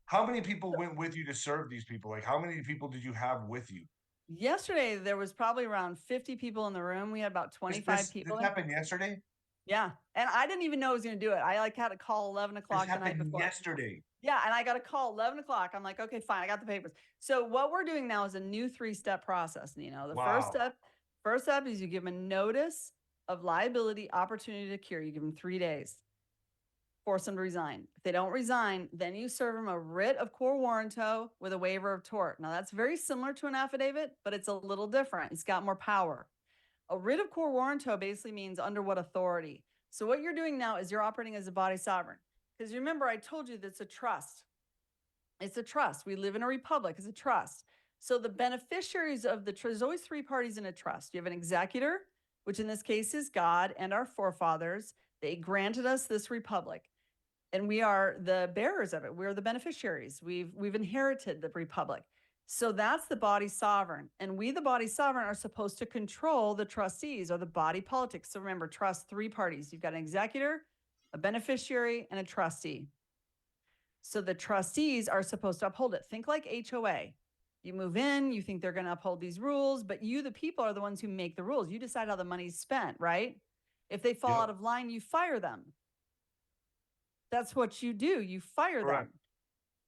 how many people went with you to serve these people? Like, how many people did you have with you? Yesterday, there was probably around 50 people in the room. We had about 25 people. This happened yesterday? Yeah. And I didn't even know I was going to do it. I had a call 11 This o'clock the night happened before. yesterday. Yeah. And I got a call 11 o'clock. I'm like, okay, fine. I got the papers. So what we're doing now is a new 3-step process. You know, the Wow. first step is you give them a notice of liability, opportunity to cure. You give them 3 days. Force them to resign. If they don't resign, then you serve them a writ of quo warranto with a waiver of tort. Now that's very similar to an affidavit, but it's a little different. It's got more power. A writ of quo warranto basically means under what authority. So what you're doing now is you're operating as a body sovereign. Because remember, I told you that's a trust. It's a trust. We live in a republic. It's a trust. So the beneficiaries of there's always 3 parties in a trust. You have an executor, which in this case is God and our forefathers. They granted us this republic, and we are the bearers of it. We're the beneficiaries. We've inherited the republic. So that's the body sovereign. And we, the body sovereign, are supposed to control the trustees or the body politics. So remember, trust 3 parties. You've got an executor, a beneficiary, and a trustee. So the trustees are supposed to uphold it. Think like HOA. You move in, you think they're going to uphold these rules, but you, the people, are the ones who make the rules. You decide how the money's spent, right? If they fall out of line, you fire them. That's what you do. You fire them.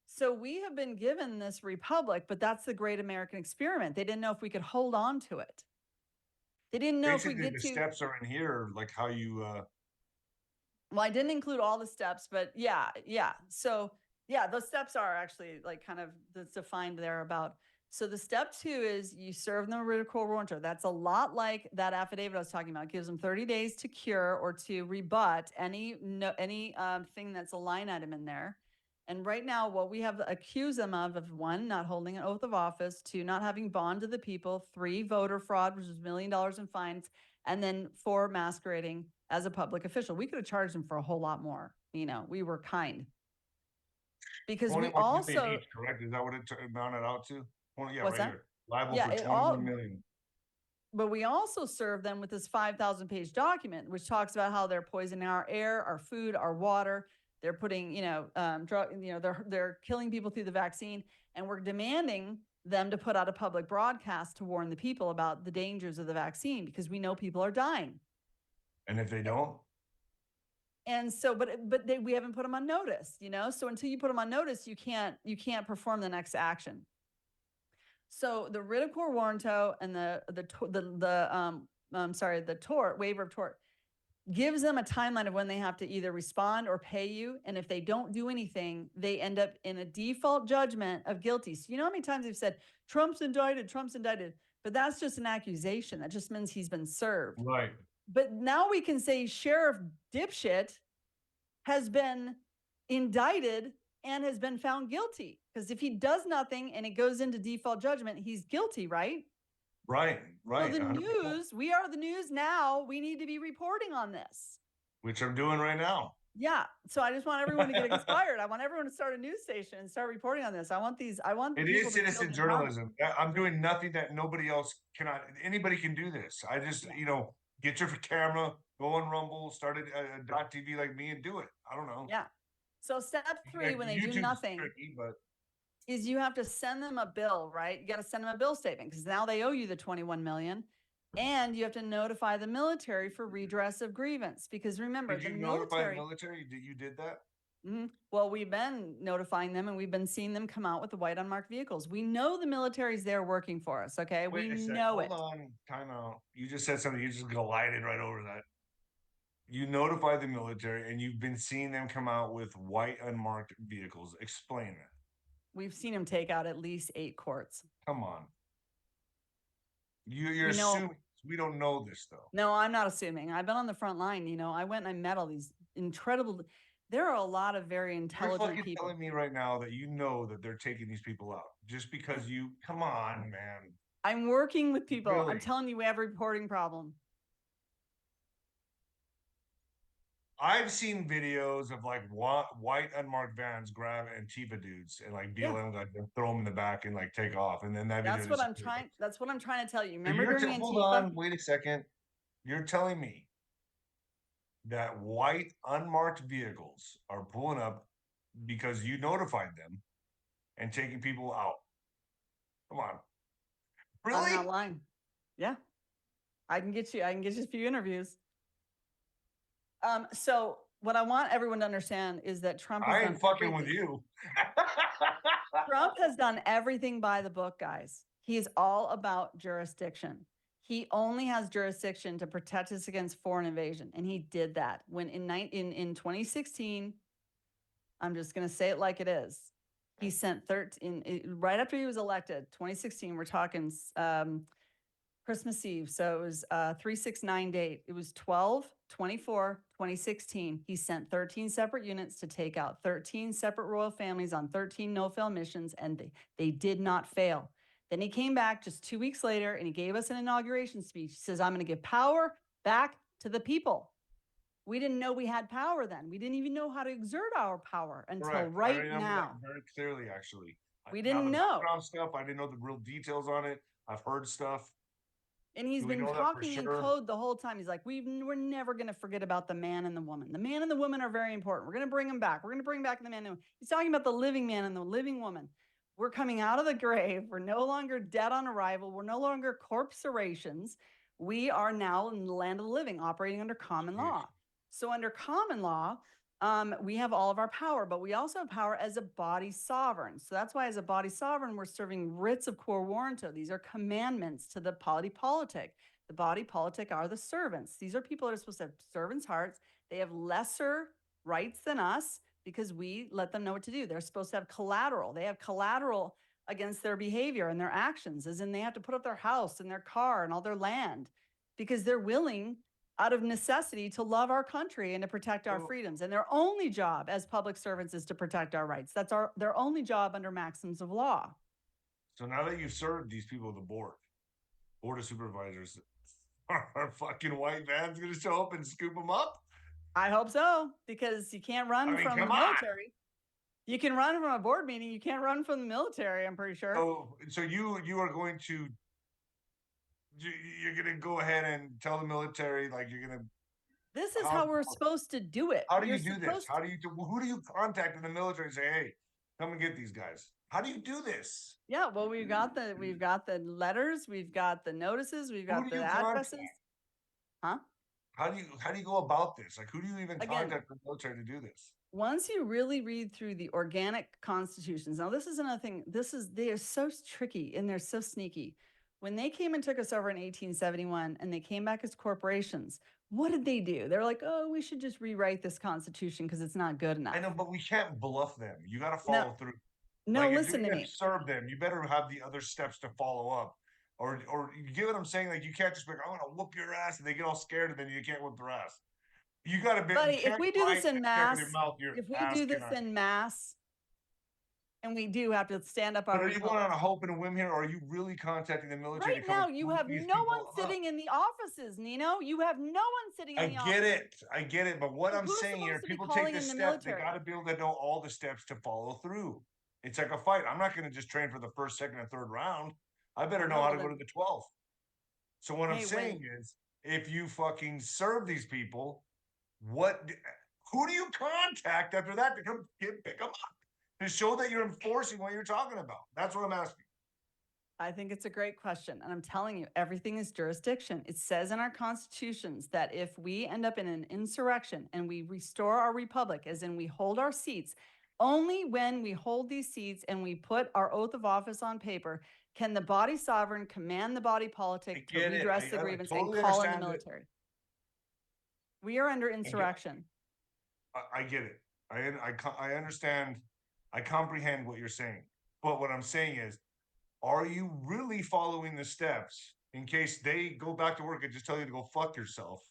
So we have been given this republic, but that's the great American experiment. They didn't know if we could hold on to it. They didn't know Basically, if we get the to. steps are in here, like how you. Well, I didn't include all the steps, but yeah. So yeah, those steps are actually like kind of that's defined there about. So the step 2 is you serve them a writ of quo warranto. That's a lot like that affidavit I was talking about. It gives them 30 days to cure or to rebut any thing that's a line item in there. And right now, what we have accused them of 1, not holding an oath of office, 2, not having bond to the people, 3, voter fraud, which is $1 million in fines, and then 4, masquerading as a public official. We could have charged them for a whole lot more. You know, we were kind. Because we also. Each, correct? Is that what it amounted out to? Well, yeah, What's right that? here. Liable Yeah, for 21 million. But we also serve them with this 5,000-page document, which talks about how they're poisoning our air, our food, our water. They're putting, they're killing people through the vaccine, and we're demanding them to put out a public broadcast to warn the people about the dangers of the vaccine, because we know people are dying. And if they don't? And so, we haven't put them on notice, so until you put them on notice, you can't perform the next action. So the writ of quo warranto and the tort, waiver of tort, gives them a timeline of when they have to either respond or pay you. And if they don't do anything, they end up in a default judgment of guilty. So you know how many times they've said, Trump's indicted, but that's just an accusation. That just means he's been served. Right. But now we can say Sheriff Dipshit has been indicted and has been found guilty. Because if he does nothing and it goes into default judgment, he's guilty, right? Right. So the 100%. news, we are the news now. We need to be reporting on this. Which I'm doing right now. Yeah. So I just want everyone to get inspired. I want everyone to start a news station and start reporting on this. It is citizen journalism. I'm doing nothing that nobody else cannot. Anybody can do this. I just, Get your camera, go on Rumble, start a .tv like me and do it. I don't know. Yeah. So step three, Like, when they do YouTube's nothing, tricky, but is you have to send them a bill, right? You got to send them a bill statement because now they owe you the 21 million. And you have to notify the military for redress of grievance. Because remember, did the you notify the military, military? Did you did that? well, we've been notifying them and we've been seeing them come out with the white unmarked vehicles. We know the military's there working for us. Okay. Wait We a sec. know it. Hold on. Time out. You just said something. You just glided right over that. You notify the military and you've been seeing them come out with white unmarked vehicles. Explain that. We've seen them take out at least 8 courts. Come on. You're We know- assuming. We don't know this though. No, I'm not assuming. I've been on the front line. You know, I went and I met all these incredible. There are a lot of very You're intelligent fucking people. telling me right now that you know that they're taking these people out just because you. Come on, man. I'm working with people. Really? I'm telling you, we have a reporting problem. I've seen videos of like white unmarked vans grab Antifa dudes and like BLM guys and throw them in the back and like take off, and then that video. That's what I'm trying. That's what I'm trying to tell you. So Remember you're during hold Antifa? on, wait a second. You're telling me that white unmarked vehicles are pulling up because you notified them and taking people out. Come on. I'm Really? not lying. Yeah, I can get you a few interviews. So what I want everyone to understand is that Trump has I done ain't fucking everything. with you. Trump has done everything by the book, guys. He is all about jurisdiction. He only has jurisdiction to protect us against foreign invasion, and he did that when in 2016. I'm just going to say it like it is. He sent 13 right after he was elected, 2016. We're talking Christmas Eve. So it was 369 date. It was 12/24/2016. He sent 13 separate units to take out 13 separate royal families on 13 no-fail missions, and they did not fail. Then he came back just 2 weeks later and he gave us an inauguration speech. He says, I'm going to give power back to the people. We didn't know we had power then. We didn't even know how to exert our power until Correct. I right remember now. that very clearly, actually. We Now, didn't the know. background stuff. I didn't know the real details on it. I've heard stuff. And he's Do we been know that for talking in sure? code the whole time. He's like, we're never going to forget about the man and the woman. The man and the woman are very important. We're going to bring them back. We're going to bring back the man and the woman. He's talking about the living man and the living woman. We're coming out of the grave. We're no longer dead on arrival. We're no longer corpsorations. We are now in the land of the living, operating under common law. So under common law, we have all of our power, but we also have power as a body sovereign. So that's why as a body sovereign, we're serving writs of quo warranto. These are commandments to the body politic. The body politic are the servants. These are people that are supposed to have servants' hearts. They have lesser rights than us because we let them know what to do. They're supposed to have collateral. They have collateral against their behavior and their actions, as in they have to put up their house and their car and all their land because they're willing out of necessity to love our country and to protect our freedoms. And their only job as public servants is to protect our rights. That's their only job under maxims of law. So now that you've served these people, the board of supervisors, are fucking white vans going to show up and scoop them up? I hope so, because you can't run from the military. You can run from a board meeting. You can't run from the military, I'm pretty sure. So you are going to, you're going to go ahead and tell the military, like you're going to. This is how we're supposed to do it. How do you do this? Who do you contact in the military and say, hey, come and get these guys? How do you do this? Yeah, well, we've got the letters, we've got the notices, we've got the addresses. Huh? How do you go about this? Like, who do you even contact the military to do this? Once you really read through the organic constitutions, now this is another thing. They are so tricky and they're so sneaky. When they came and took us over in 1871 and they came back as corporations, what did they do? They're like, oh, we should just rewrite this constitution because it's not good enough. I know, but we can't bluff them. You got to follow through. No, like, listen to me. Serve them. You better have the other steps to follow up. Or you get what I'm saying? Like, you can't just be like, I'm going to whoop your ass, and they get all scared, and then you can't whoop their ass. You got to be. Buddy, if we do this in mass, and we do have to stand up our. But are you going on a hope and a whim here, or are you really contacting the military? Right now, you have no one sitting in the offices, Nino. You have no one sitting in the offices. I get it. But what I'm saying here, people take this step. They got to be able to know all the steps to follow through. It's like a fight. I'm not going to just train for the first, second, and third round. I better know how to go to the 12th. So what I'm saying if you fucking serve these people, who do you contact after that to come pick them up to show that you're enforcing what you're talking about? That's what I'm asking. I think it's a great question. And I'm telling you, everything is jurisdiction. It says in our constitutions that if we end up in an insurrection and we restore our republic, as in we hold our seats, only when we hold these seats and we put our oath of office on paper can the body sovereign command the body politic to get it. redress the I grievance totally and call in the understand it. military. We are under insurrection. I get it. I understand. I comprehend what you're saying. But what I'm saying is, are you really following the steps in case they go back to work and just tell you to go fuck yourself?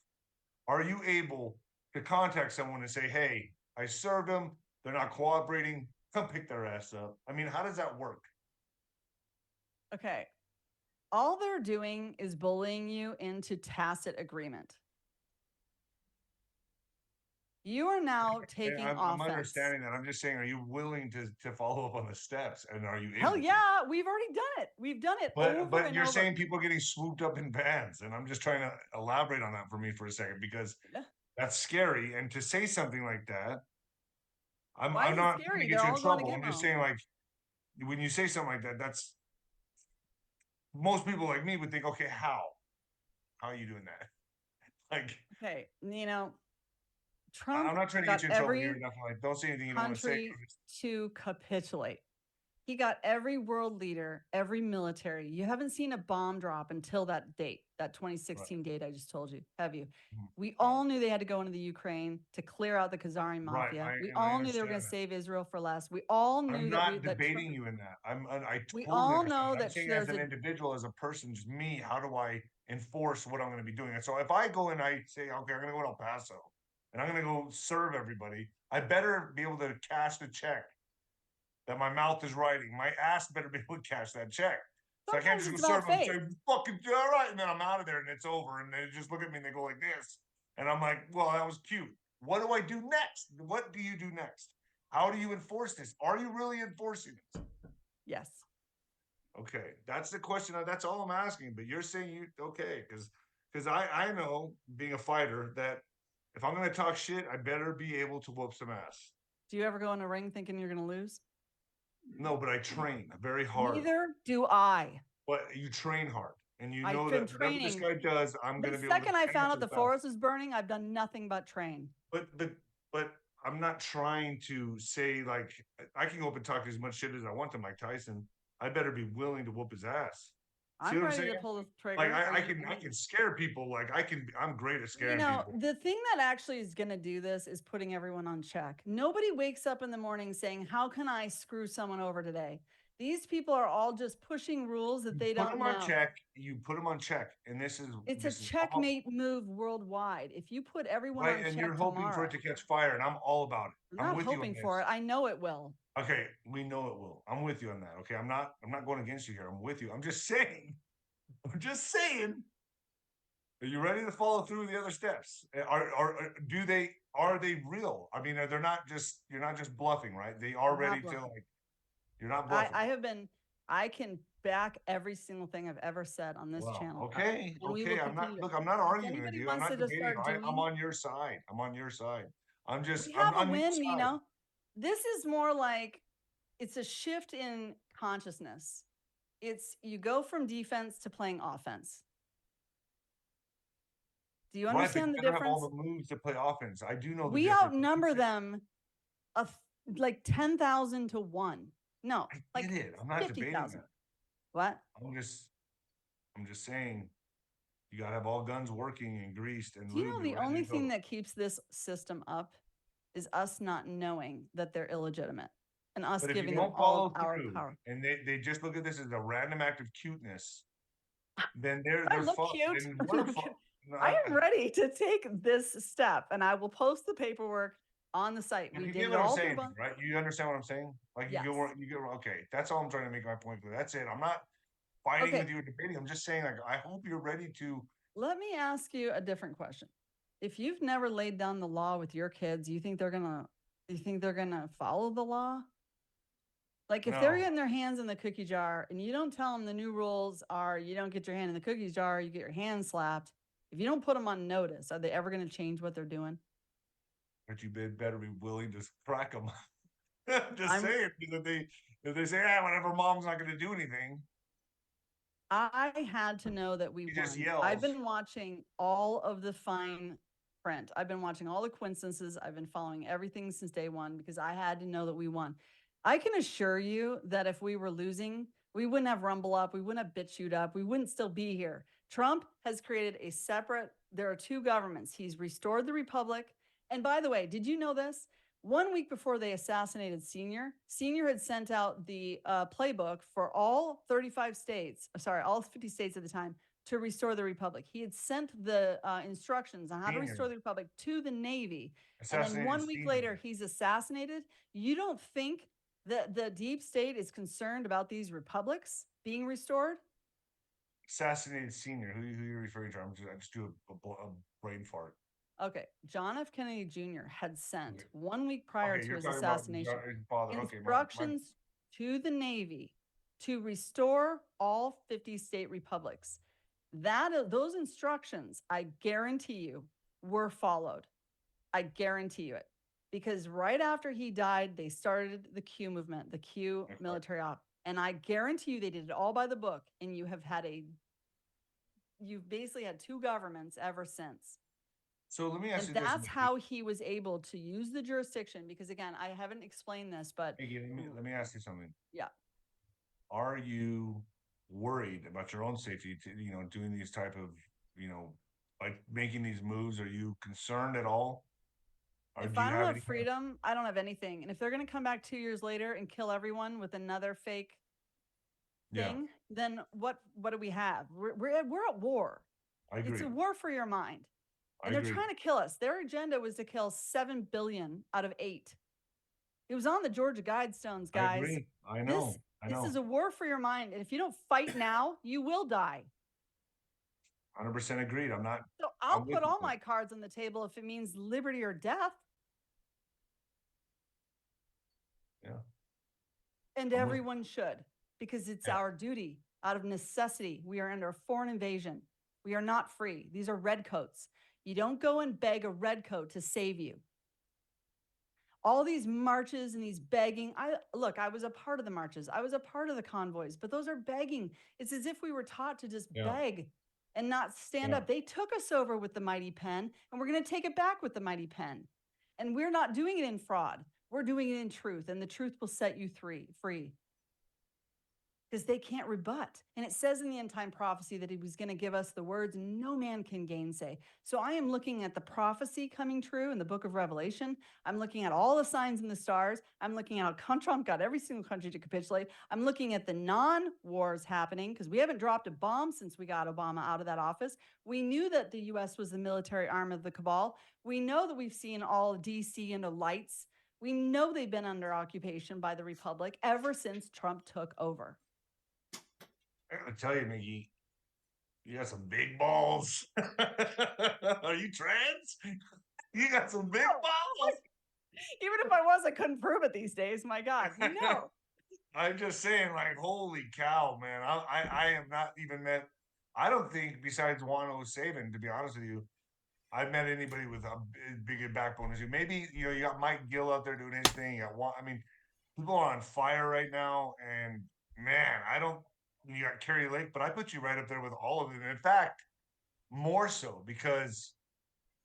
Are you able to contact someone and say, hey, I served them, they're not cooperating, come pick their ass up? I mean, how does that work? Okay. All they're doing is bullying you into tacit agreement. You are now taking I'm offense. understanding that. I'm just saying, are you willing to follow up on the steps? And are you able Hell to? yeah, we've already done it. We've done it over But and you're over. saying people getting swooped up in vans, and I'm just trying to elaborate on that for me for a second, because Yeah. that's scary. And to say something like that, I'm Why is it not scary? trying to They're get you in all going to trouble. I'm just Gitmo. saying, like, when you say something like that, that's most people like me would think, okay, how are you doing that? Like, Okay, you know, Trump I'm not trying to got get you in trouble every here. Nothing like, don't say anything you don't want to say. country to capitulate. He got every world leader, every military. You haven't seen a bomb drop until that date, that 2016 date I just told you, have you? Mhm. We all knew they had to go into the Ukraine to clear out the Khazarian mafia. Right, We and I all knew they were going understand to that. save Israel for less. We all knew I'm that not debating you in that. I we totally all understand. know I'm that saying there's as an a individual, as a person, just me, how do I enforce what I'm going to be doing? And so if I go and I say, okay, I'm going to go to El Paso and I'm going to go serve everybody, I better be able to cash the check that my mouth is writing. My ass better be able to cash that check. So I can't sometimes just it's go serve about them and faith. say, fucking all right, and then I'm out of there and it's over. And they just look at me and they go like this. And I'm like, well, that was cute. What do I do next? What do you do next? How do you enforce this? Are you really enforcing this? Yes. Okay, that's the question. That's all I'm asking. But you're saying you okay, because I know being a fighter that if I'm gonna talk shit, I better be able to whoop some ass. Do you ever go in a ring thinking you're going to lose? No, but I train very hard. Neither do I. But you train hard, and you I've know been that whatever this training. guy does, I'm The gonna be able to second I found cash out the his ass. forest was burning, I've done nothing but train. But I'm not trying to say like I can go up and talk as much shit as I want to Mike Tyson. I better be willing to whoop his ass. See I'm what I'm ready to saying? pull the trigger. Like Are I you- can scare people. Like I'm great at scaring people. the thing that actually is going to do this is putting everyone on check. Nobody wakes up in the morning saying, how can I screw someone over today? These people are all just pushing rules that they Put don't them know. on check. You put them on check, and this is It's a this is all- checkmate move worldwide. If you put everyone right. on And check you're hoping tomorrow, for it to catch fire, and I'm all about it. I'm not with you on hoping this. for it. I know it will. Okay, we know it will. I'm with you on that. Okay, I'm not going against you here. I'm with you. I'm just saying. I'm just saying. Are you ready to follow through the other steps? Are they real? I mean, they're not just you're not just bluffing, right? They are I'm not ready to bluffing. like you're not bluffing. I can back every single thing I've ever said on this Wow. channel. Okay. And we Okay. will I'm not continue to- look, I'm not If arguing with anybody you. I'm wants not to just debating. start I'm doing- on your side. I'm on your side. I'm just We have I'm a on your win, you side. know. This is more like it's a shift in consciousness. It's you go from defense to playing offense. Do you Right, but understand you the gotta have difference? all the moves to play offense. I do know the We difference. outnumber them like 10,000 to 1. No, I like get it. I'm not debating 50,000. that. What? I'm just saying you gotta have all guns working and greased and Do you know lubed and the ready only to go. thing that keeps this system up is us not knowing that they're illegitimate and us But if you giving them don't all follow of our through power. and they just look at this as a random act of cuteness, then I they're look fucked. cute. And I'm we're not fucked. kidding. No, I am ready to take this step, and I will post the paperwork on the site. If We you did get it what I'm all saying, through. right? You understand what I'm saying? Like Yes. you go okay. That's all I'm trying to make my point. That's it. I'm not fighting Okay. with you or debating. I'm just saying, like, I hope you're ready to. Let me ask you a different question. If you've never laid down the law with your kids, you think they're gonna follow the law? Like if they're No. getting their hands in the cookie jar and you don't tell them the new rules are you don't get your hand in the cookie jar, you get your hand slapped. If you don't put them on notice, are they ever going to change what they're doing? But you better be willing to crack them. Just I'm- saying, because if they say, whatever, mom's not going to do anything. I had to know that we He just won. I've yells. been watching all of the fine print. I've been watching all the coincidences. I've been following everything since day one because I had to know that we won. I can assure you that if we were losing, we wouldn't have Rumble Up. We wouldn't have BitChute Up. We wouldn't still be here. Trump has created a separate, there are two governments. He's restored the republic. And by the way, did you know this? 1 week before they assassinated Senior had sent out the playbook for all 35 states, sorry, all 50 states at the time to restore the republic. He had sent the instructions on how to restore the republic to the Navy. And then 1 week later, he's assassinated. You don't think that the deep state is concerned about these republics being restored? Assassinated Senior. Who are you referring to? I just do a brain fart. Okay, John F. Kennedy Jr. had sent 1 week prior to his you're talking assassination about his father. Okay, instructions to the Navy to restore all 50 state republics. Those instructions, I guarantee you, were followed. I guarantee you it. Because right after he died, they started the Q movement, the Q military op. And I guarantee you they did it all by the book. And you've basically had two governments ever since. So let me ask And you this. that's how he was able to use the jurisdiction. Because again, I haven't explained this, but Hey, let me ask you something. Yeah. Are you worried about your own safety to, doing these type of, like making these moves? Are you concerned at all? Or if do you I don't have have any freedom, I don't have anything. And if they're going to come back 2 years later and kill everyone with another fake thing, then what do we have? We're at war. I agree. It's a war for your mind. And they're trying to kill us. Their agenda was to kill 7 billion out of 8. It was on the Georgia Guidestones, guys. I agree. I know. This is a war for your mind. And if you don't fight now, you will die. 100% agreed. So I'll put all my cards on the table if it means liberty or death. Yeah. And everyone should, because it's our duty out of necessity. We are under a foreign invasion. We are not free. These are redcoats. You don't go and beg a redcoat to save you. All these marches and these begging. I was a part of the marches. I was a part of the convoys, but those are begging. It's as if we were taught to just beg and not stand up. They took us over with the mighty pen, and we're going to take it back with the mighty pen. And we're not doing it in fraud. We're doing it in truth, and the truth will set you free. Because they can't rebut. And it says in the end time prophecy that he was going to give us the words no man can gainsay. So I am looking at the prophecy coming true in the book of Revelation. I'm looking at all the signs in the stars. I'm looking at how Trump got every single country to capitulate. I'm looking at the non-wars happening because we haven't dropped a bomb since we got Obama out of that office. We knew that the U.S. was the military arm of the cabal. We know that we've seen all D.C. into lights. We know they've been under occupation by the Republic ever since Trump took over. I gotta tell you, Miggy, you got some big balls. Are you trans? You got some big balls. Even if I was, I couldn't prove it these days. My God, no. I'm just saying, like, holy cow, man. I am not even met. I don't think, besides Juan O'Savin, to be honest with you, I've met anybody with a bigger backbone as you. Maybe, you got Mike Gill out there doing his thing. People are on fire right now. And, man, you got Kerry Lake, but I put you right up there with all of them. In fact, more so because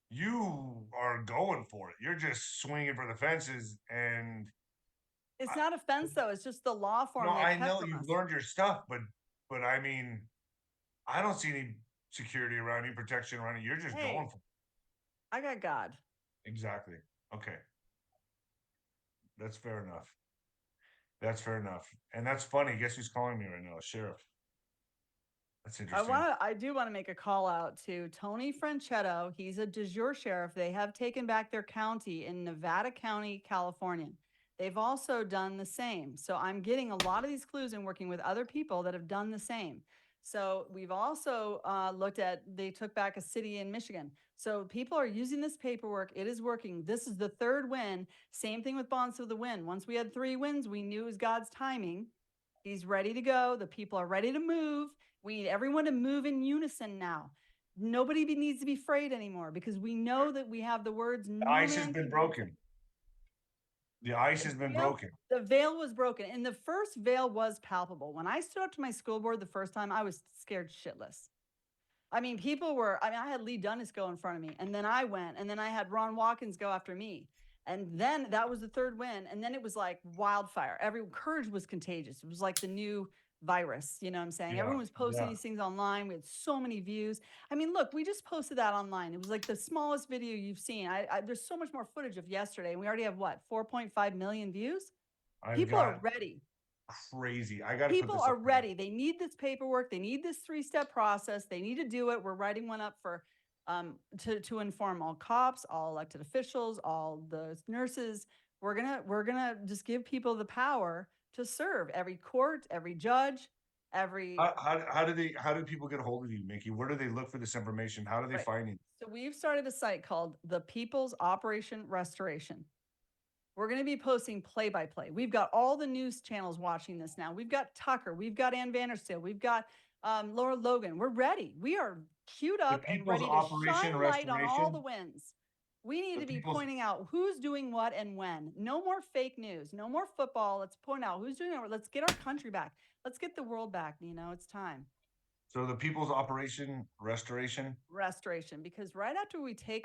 you are going for it. You're just swinging for the fences, and it's not a fence, though. It's just the law form. No, I know you've learned your stuff, but I mean, I don't see any security around you, protection around you. You're just going for it. I got God. Exactly. Okay. That's fair enough. That's fair enough. And that's funny. Guess who's calling me right now? A sheriff. That's interesting. I do want to make a call out to Tony Franchetto. He's a de jure sheriff. They have taken back their county in Nevada County, California. They've also done the same. So I'm getting a lot of these clues and working with other people that have done the same. So we've also looked at, they took back a city in Michigan. So people are using this paperwork. It is working. This is the third win. Same thing with Bonds for the Win. Once we had 3 wins, we knew it was God's timing. He's ready to go. The people are ready to move. We need everyone to move in unison now. nobody needs to be afraid anymore because we know that we have the words. The No ice has man been can broken. The ice has been broken. The veil was broken, and the first veil was palpable. When I stood up to my school board the first time, I was scared shitless. I mean, I had Lee Dunnis go in front of me, and then I went, and then I had Ron Watkins go after me. And then that was the third win. And then it was like wildfire. Courage was contagious. It was like the new virus. You know what I'm saying? Yeah, Everyone was posting yeah. these things online. We had so many views. I mean, look, we just posted that online. It was like the smallest video you've seen. There's so much more footage of yesterday. And we already have what, 4.5 million views? People are ready. Crazy. I got People are ready. They need this paperwork. They need this 3-step process. They need to do it. We're writing one up for to inform all cops, all elected officials, all the nurses. We're gonna just give people the power to serve every court, every judge, every. How do people get a hold of you, Mickey? Where do they look for this information? How do they find you? So we've started a site called the People's Operation Restoration. We're going to be posting play by play. We've got all the news channels watching this now. We've got Tucker. We've got Ann Vandersteel. We've got Laura Logan. We're ready. We are queued up and ready to shine light on all the wins. We need to be pointing out who's doing what and when. No more fake news. No more football. Let's point out who's doing it. Let's get our country back. Let's get the world back. It's time. So the People's Operation Restoration. Because right after we take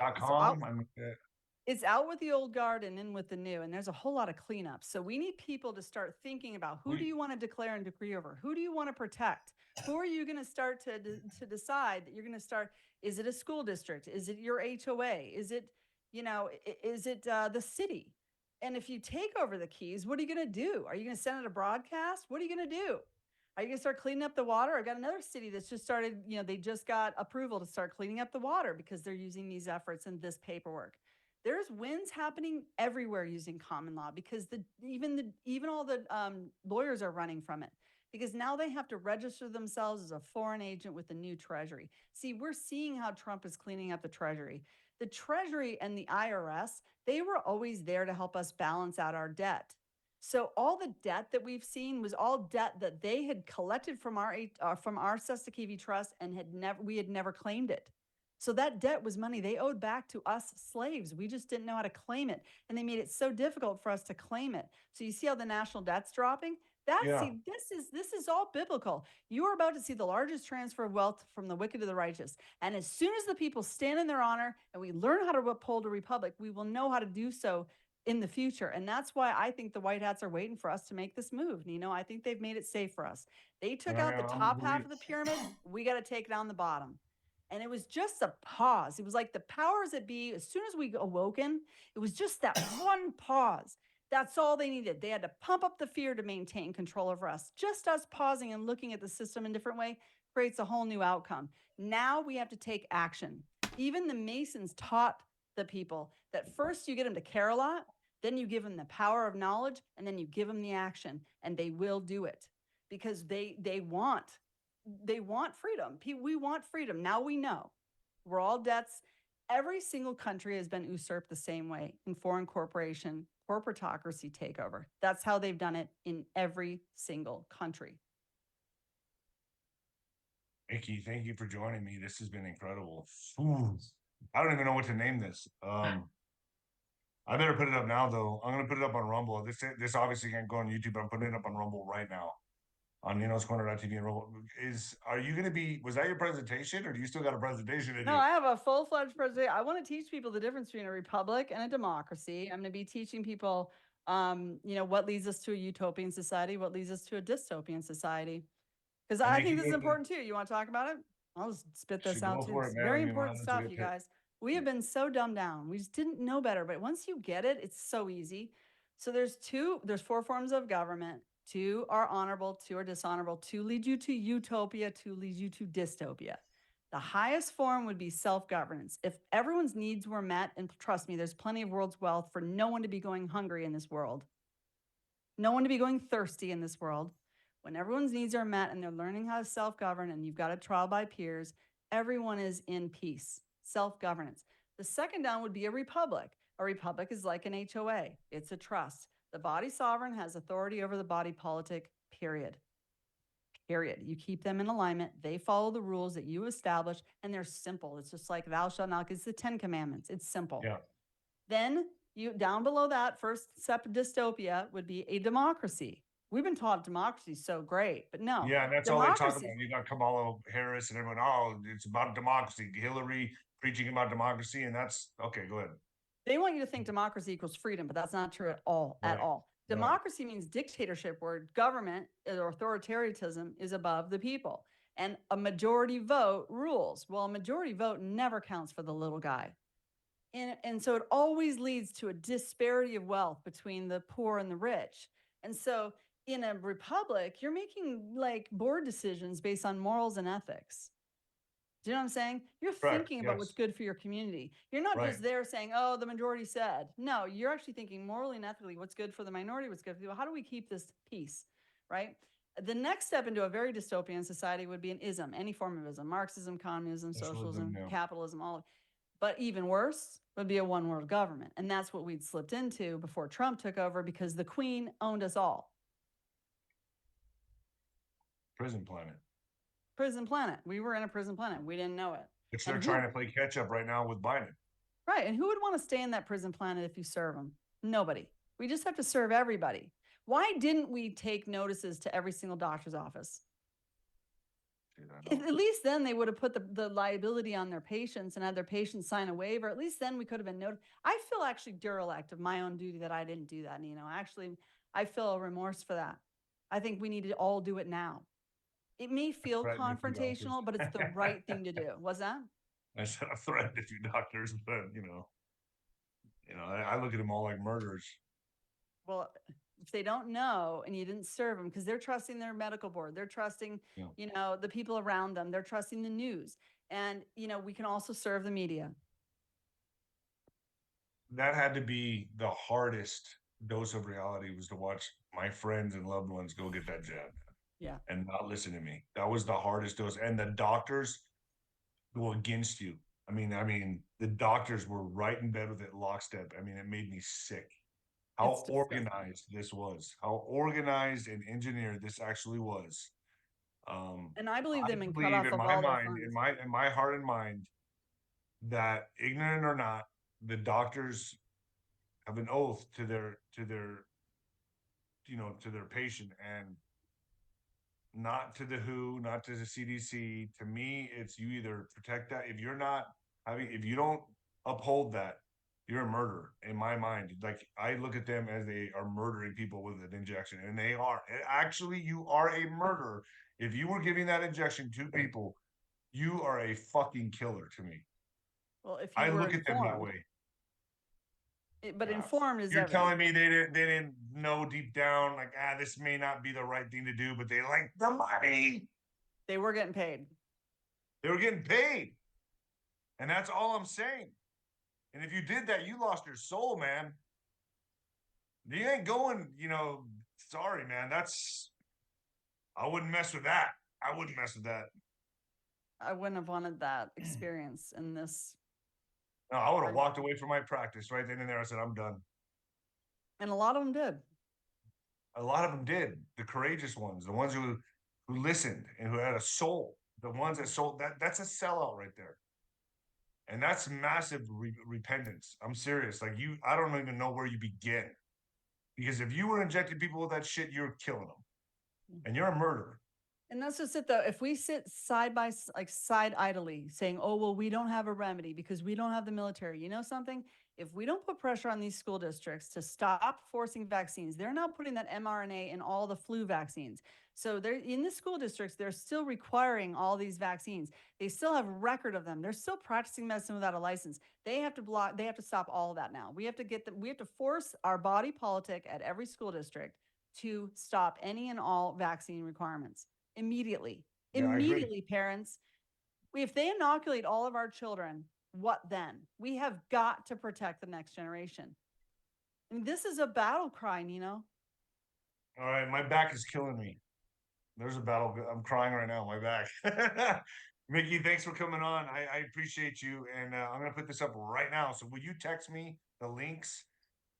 it's out with the old guard and in with the new, and there's a whole lot of cleanup. So we need people to start thinking about who do you want to declare and decree over? Who do you want to protect? Who are you going to start to decide that you're going to start? Is it a school district? Is it your HOA? Is it, the city? And if you take over the keys, what are you going to do? Are you going to send it a broadcast? What are you going to do? Are you going to start cleaning up the water? I've got another city that's just started, they just got approval to start cleaning up the water because they're using these efforts and this paperwork. There's wins happening everywhere using common law because even all the lawyers are running from it because now they have to register themselves as a foreign agent with the new Treasury. See, we're seeing how Trump is cleaning up the Treasury. The Treasury and the IRS, they were always there to help us balance out our debt. So all the debt that we've seen was all debt that they had collected from our Sestakevi Trust and we had never claimed it. So that debt was money they owed back to us slaves. We just didn't know how to claim it. And they made it so difficult for us to claim it. So you see how the national debt's dropping? This is all biblical. You are about to see the largest transfer of wealth from the wicked to the righteous. And as soon as the people stand in their honor and we learn how to uphold a republic, we will know how to do so in the future. And that's why I think the white hats are waiting for us to make this move. I think they've made it safe for us. They took out the top half of the pyramid. We got to take down the bottom. And it was just a pause. It was like the powers that be, as soon as we awoken, it was just that one pause. That's all they needed. They had to pump up the fear to maintain control over us. Just us pausing and looking at the system in a different way creates a whole new outcome. Now we have to take action. Even the Masons taught the people that first you get them to care a lot, then you give them the power of knowledge, and then you give them the action, and they will do it because they want freedom. We want freedom. Now we know we're all debts. Every single country has been usurped the same way in foreign corporatocracy takeover. That's how they've done it in every single country. Mickey, thank you for joining me. This has been incredible. Ooh, I don't even know what to name this. I better put it up now, though. I'm going to put it up on Rumble. This obviously can't go on YouTube, but I'm putting it up on Rumble right now. On Nino's Corner.tv and Rumble. Are you going to be, was that your presentation or do you still got a presentation? No, I have a full-fledged presentation. I want to teach people the difference between a republic and a democracy. I'm going to be teaching people, what leads us to a utopian society, what leads us to a dystopian society. Because I think this is important too. You want to talk about it? I'll just spit this out too. It's very important stuff, you guys. We have been so dumbed down. We just didn't know better. But once you get it, it's so easy. So there's 4 forms of government. 2 are honorable, 2 are dishonorable, 2 lead you to utopia, 2 lead you to dystopia. The highest form would be self-governance. If everyone's needs were met, and trust me, there's plenty of world's wealth for no one to be going hungry in this world. No one to be going thirsty in this world. When everyone's needs are met and they're learning how to self-govern and you've got a trial by peers, everyone is in peace. Self-governance. The second down would be a republic. A republic is like an HOA. It's a trust. The body sovereign has authority over the body politic, period. period. You keep them in alignment. They follow the rules that you establish, and they're simple. It's just like thou shalt not. It's the 10 Commandments. It's simple. Yeah. Then you down below that, first step of dystopia would be a democracy. We've been taught democracy is so great, but no. Yeah, and that's all they talk democracy. about. You got Kamala Harris and everyone. Oh, it's about democracy. Hillary preaching about democracy, and that's okay. Go ahead. They want you to think democracy equals freedom, but that's not true at all. At Right. all. Right. Democracy means dictatorship, where government or authoritarianism is above the people, and a majority vote rules. Well, a majority vote never counts for the little guy. And so it always leads to a disparity of wealth between the poor and the rich. And so in a republic, you're making like board decisions based on morals and ethics. Do you know what I'm saying? You're Correct, thinking about what's yes. good for your community. You're not Right. just there saying, oh, the majority said. No, you're actually thinking morally and ethically what's good for the minority, what's good for people. How do we keep this peace, right? The next step into a very dystopian society would be an ism, any form of ism, Marxism, communism, socialism, yeah. capitalism, all of it. But even worse would be a one world government. And that's what we'd slipped into before Trump took over because the Queen owned us all. Prison planet. Prison planet. We were in a prison planet. We didn't know it. Which they're And trying to play catch up right now with Biden. Right. And who would want to stay in that prison planet if you serve them? Nobody. We just have to serve everybody. Why didn't we take notices to every single doctor's office? Dude, I know. At least then they would have put the liability on their patients and had their patients sign a waiver. At least then we could have been notified. I feel actually derelict of my own duty that I didn't do that, Nino. Actually, I feel a remorse for that. I think we need to all do it now. It may feel threatened a few confrontational, but doctors. it's the right thing to do. Was that? I said I've threatened a few doctors, but I look at them all like murderers. Well, if they don't know and you didn't serve them, because they're trusting their medical board, they're trusting, Yeah. the people around them, they're trusting the news. And, we can also serve the media. That had to be the hardest dose of reality, was to watch my friends and loved ones go get that jab. Yeah. And not listen to me. That was the hardest dose. And the doctors go against you. I mean, the doctors were right in bed with it lockstep. I mean, it made me sick. How It's disgusting. organized this was, how organized and engineered this actually was. And I believe I them in believe cut off in of my all their mind, funds. in my heart and mind, that ignorant or not, the doctors have an oath to their patient, and not to the WHO, not to the CDC. To me, it's you either protect that. If you don't uphold that, you're a murderer in my mind. Like, I look at them as they are murdering people with an injection, and they are. Actually, you are a murderer. If you were giving that injection to people, you are a fucking killer to me. Well, if you I were look at them that way. But informed is You're everything. telling me they didn't know deep down, like, this may not be the right thing to do, but they like the money. They were getting paid. They were getting paid. And that's all I'm saying. And if you did that, you lost your soul, man. You ain't going, sorry, man. I wouldn't mess with that. I wouldn't mess with that. I wouldn't have wanted that experience in this. No, I would have walked away from my practice right then and there. I said, I'm done. And a lot of them did. A lot of them did. The courageous ones, the ones who listened and who had a soul, the ones that sold, that's a sellout right there. And that's massive repentance. I'm serious. Like, I don't even know where you begin. Because if you were injecting people with that shit, you're killing them. And you're a murderer. And that's just it, though. If we sit side idly saying, oh, well, we don't have a remedy because we don't have the military. You know something? If we don't put pressure on these school districts to stop forcing vaccines, they're now putting that mRNA in all the flu vaccines. So they're in the school districts, they're still requiring all these vaccines. They still have record of them. They're still practicing medicine without a license. They have to stop all of that now. We have to force our body politic at every school district to stop any and all vaccine requirements. Immediately. Yeah, Immediately, parents. If they inoculate all of our children, what then? We have got to protect the next generation. I mean, this is a battle cry, Nino. All right, my back is killing me. There's a battle. I'm crying right now. My back. Mickey, thanks for coming on. I appreciate you. And I'm going to put this up right now. So will you text me the links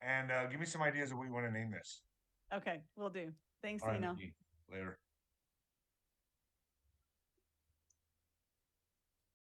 and give me some ideas of what you want to name this? Okay, we'll do. Thanks, All right, Nino. Mickey. Later.